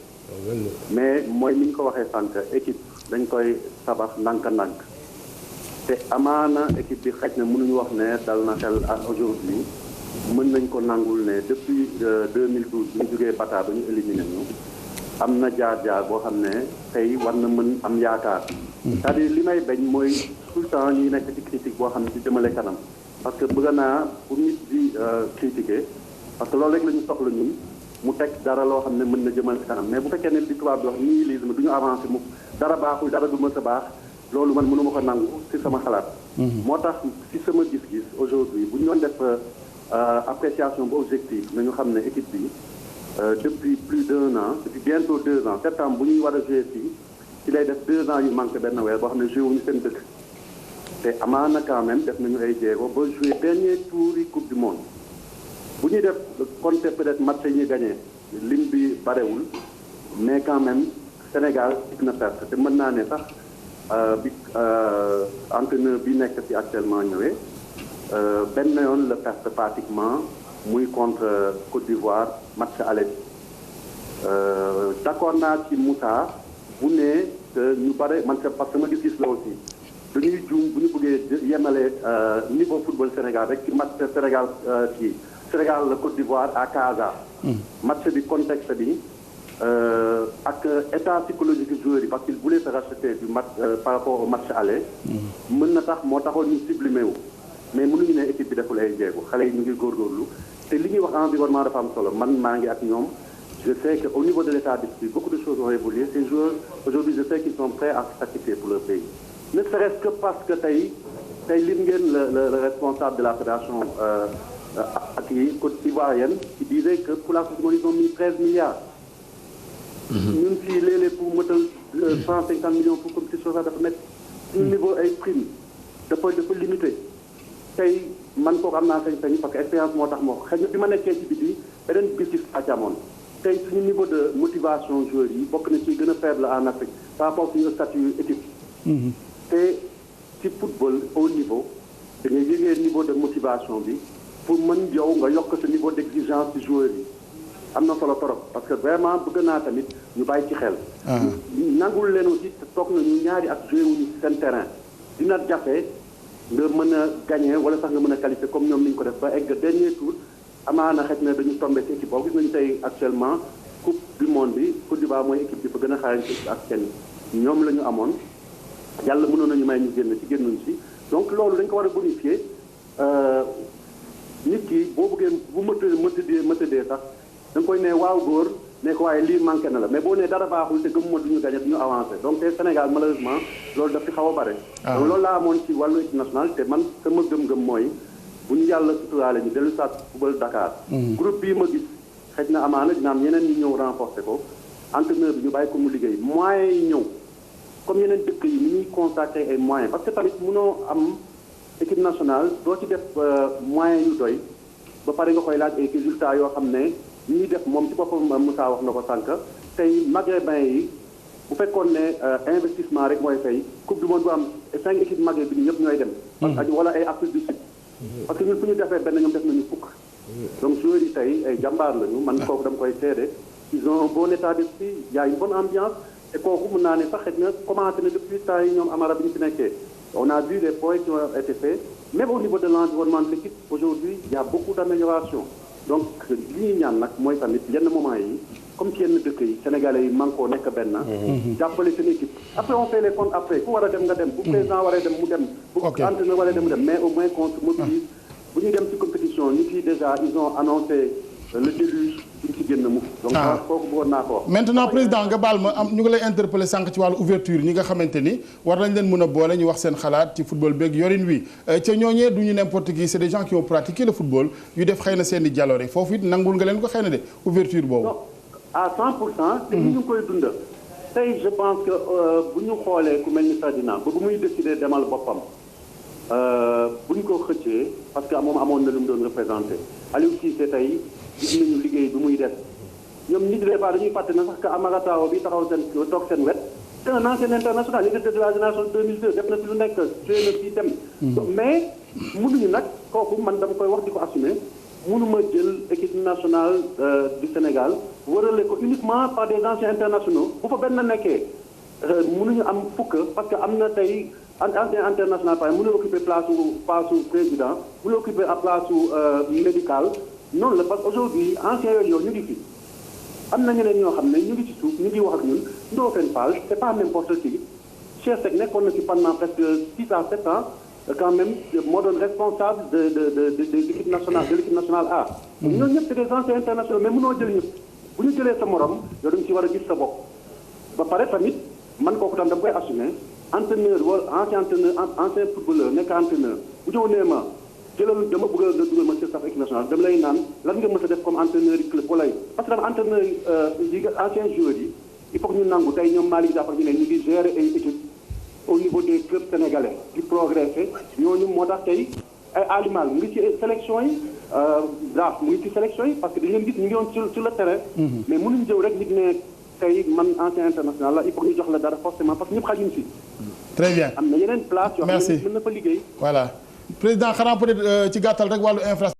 mais mooy ni ñu ko waxee sànq équipe dañ koy tabax ndànk-ndànk te amaana équipe bi xëj na mënuñu wax ne dal na xel ak aujourd'hui mën nañ ko nangul ne depuis 2012 bu ñu jógee Bata ba ñu éliminé ñu am na jaar-jaar boo xam ne tey war na mën am yaakaar c'est-à-dire li may bañ mooy tout le temps ñuy nekk ci critique boo xam ne ci jëmale kanam parce que bëgg naa pour nit di critiquer parce que loolu rek la ñu soxla ñun mu teg dara loo xam ne mën na jëmale kanam mais bu fekkee ne li tubaab bi wax nihilisme du ñu avancé mu dara baaxul dara du mës a baax loolu man mënuma ko nangu ci sama xalaat moo tax ci sama gis-gis aujourd'hui bu ñu doon def appréciation bu objectif nañu xam ne équipe bi depuis plus d'1 an depuis bientôt 2 ans septembre bu ñuy war a jouer fii ci lay def 2 ans yu manqué benn weer boo xam ne joué wuñu seen dëkk te amaana quand même def nañu ay jéego ba jouer dernier tour yi coupe du monde bu ñuy def compter peut-être match yi ñuy gagné lim bi barewul mais quand même Sénégal na perte te mën naa ne sax bi entraîneur bi nekk fi actuellement ñëwee benn yoon la perte pratiquement muy contre Côte d'Ivoire match aller d'accord naa ci Moussa bu ne que ñu bare man parce que ma gis-gis la aussi dañuy juum bu ñu bëggee yemale niveau football Sénégal rek ci match Sénégal Sénégal la Côte d'Ivoire à Casa. match bi contexte bi ak état psychologique joueur yi parce qu'il voulait se racheter du match par rapport au match aller. mën na tax moo taxoon ñu sublimé wu. mais mënuñu ne équipe bi deful ay jéego xale yi ñu ngi góorgóorlu te li ñuy wax environnement dafa am solo man maa ngi ak ñoom je sais que au niveau de l'état d'esprit beaucoup de choses ont évolué ces joueurs aujourd'hui je sais qu'ils sont prêts à se sacrifier pour leur pays ne serait-ce que parce que tey lim ngeen le responsable de la fédération ak yi Côte ivoirienne qui disait que pour la Coupe du Monde ils ont mis 13 milliards ñun fii léeg-léeg pour mëtal 150 millions pour compétition sax dafa nekk suñu niveau ay prime dafa limité tey man kooku am naa sañ-sañ parce que expérience moo tax moo xëy na bi ma nekkee ci biti beneen gis-gis laa ci amoon tey suñu niveau de motivation joueurs yi bokk na ci gën a faible en Afrique par rapport suñu statut équipe. te ci football au niveau da ngay yëgee niveau de motivation bi pour mën yow nga yokk sa niveau d' exigence ci joueurs yi am na solo trop parce que vraiment bëgg naa tamit ñu bàyyi ci xel. nangul leen aussi toog nañu ñaari ak joué wuñu ci seen terrain dina jafe nga mën a gagné wala sax nga mën a qualifié comme ñoom ni ñu ko def ba egg dernier tour amaana xëy na dañu tombé ci équipe boobu gis nañu tey actuellement coupe du monde bi Côte d'Ivoire mooy équipe bi fa gën a xarañ ak kenn ñoom la ñu amoon yàlla mënoon nañu may ñu génnuñ ci donc loolu dañ ko war a bonifier nit ki boo bëggee bu mëtëdee sax da nga koy ne waaw góor ne ko waaye lii manqué na la mais boo nee dara baaxul te gëmuma du ñu gagné du ñu avancé donc te Sénégal malheureusement loolu daf fi xaw a bare. donc loolu laa amoon ci wàllu équipe nationale te man sama gëm-gëm mooy bu ñu yàlla suturaale ñu dellu saat football Dakar. groupe bii ma gis xëj na amaana dina am ñeneen ñi ñëw renforcer ko entraîneur bi ñu bàyyi ko mu liggéey moyens yi ñëw comme yeneen dëkk yi ni ñuy consacrer ay moyens parce que tamit mënoo am équipe nationale doo ci def moyens yu doy ba pare nga koy laaj ay résultats yoo xam ne ñi ñuy def moom ci boppam Moussa wax na ko sànq tey maghrébin yi bu fekkoon ne investissement rek mooy fay coupe du monde bu am 5 équipes maghrébines bi ñëpp ñooy dem. parce que wala ay Afrique du Sud. parce que ñun fu ñu defee benn ñoom def nañu fukk. donc joueurs yi tey ay jàmbaar lañu man kooku dama koy seede ils ont un bon état d'esprit y a une bonne ambiance et kooku mën naa ne sax xëy na commencé na depuis temps yi ñoom Amara bi ñu fi nekkee on a vu des points qui ont été faits même au niveau de l'environnement de l'équipe aujourd'hui il y a beaucoup d'amélioration donc li ñuy ñaan nag mooy tamit yenn moment yi comme ci yenn dëkk yi sénégalais yi manko nekk benn jàppale seen équipe après on fait les comptes après ku war a dem nga dem bu président waree dem mu dem bu entraîneur waree dem mu dem mais au moins qu'on se mobilise bu ñuy dem ci compétition nit yi déjà ils ont annoncé le déluge duñ ci génn mukk donc kooku bëggoon naa ko wax maintenant président nga baal ma am ñu ngi lay interpeller sànq ci wàllu ouverture ñi nga xamante ni war nañ leen mën a boole ñu wax seen xalaat ci football beeg yorin wi ca ñooñee du ñu n'importe qui c'est des gens qui ont pratiqué le football yu def xëy na seen i jaloore foofu it nangul nga leen ko xëy na de ouverture boobu à 100% te ñu ngi koy dunda tey je pense que bu ñu xoolee ku mel ni Ferdinand ba bu muy décider demal boppam bu ñu ko xëccee parce que moom amoon na lu mu doon représenté Aliou Cissé tey gis nañu liggéey bi muy def ñoom nit des fois dañuy fàtte na sax que Amara Traoré bi taxaw seen toog seen wet c'est un ancien international leader de la génération 2002 def na fi lu nekk joué na fii dem mais mënuñu nag kooku man dama koy wax di ko assumer mënuma jël équipe nationale du Sénégal wërale ko uniquement par des anciens internationaux bu fa benn nekkee mënuñu am fukk parce que am na tey ancien international par exemple mënul occuper place su président mënul occuper à place su médical noonu la parce que aujourd'hui anciens yooyu ñu ngi fi am na ñeneen ñoo xam ne ñu ngi ci suuf ñu ngi wax ak ñun Ndofène Fall c'est pas n'importe qui Cheikh Seck nekkoon na ci pendant presque 6 à 7 ans quand même moo doon responsable de l'équipe nationale de l'équipe nationale A. ñooñu ñëpp c'est des anciens internationaux mais mënoo jël ñëpp bu ñu jëlee sa morom yow da nga ci war a gis sa bopp. ba pare tamit man kooku tam dama koy assumer entraîneur wala ancien footballeur nekk entraîneur bu ñëw nee ma jëlal dama bëgg a dugal ma ci staff équipe nationale dama lay naan lan nga mën a def comme entraîneur yi club wala parce que tam entraîneur yi anciens joueurs yi il faut que ñu nangu tey ñoom Malick Diafra ñu ne ñu ngi gérer ay équipes au niveau des clubs sénégalais di progresser ñooñu moo tax tey ay alimal mu ngi ci sélection yi draft mu ngi ci sélection yi parce que dañu leen gis ñu ngi woon sur le terrain mais mënuñ jëw rek nit ne tey man ancien international la il faut que ñu jox la dara forcément parce que ñëpp xajuñ si très bien am na yeneen place yoo xam ne mën na fa liggéey voilà président xanaa peut-être ci gàttal rek wàllu infrastructure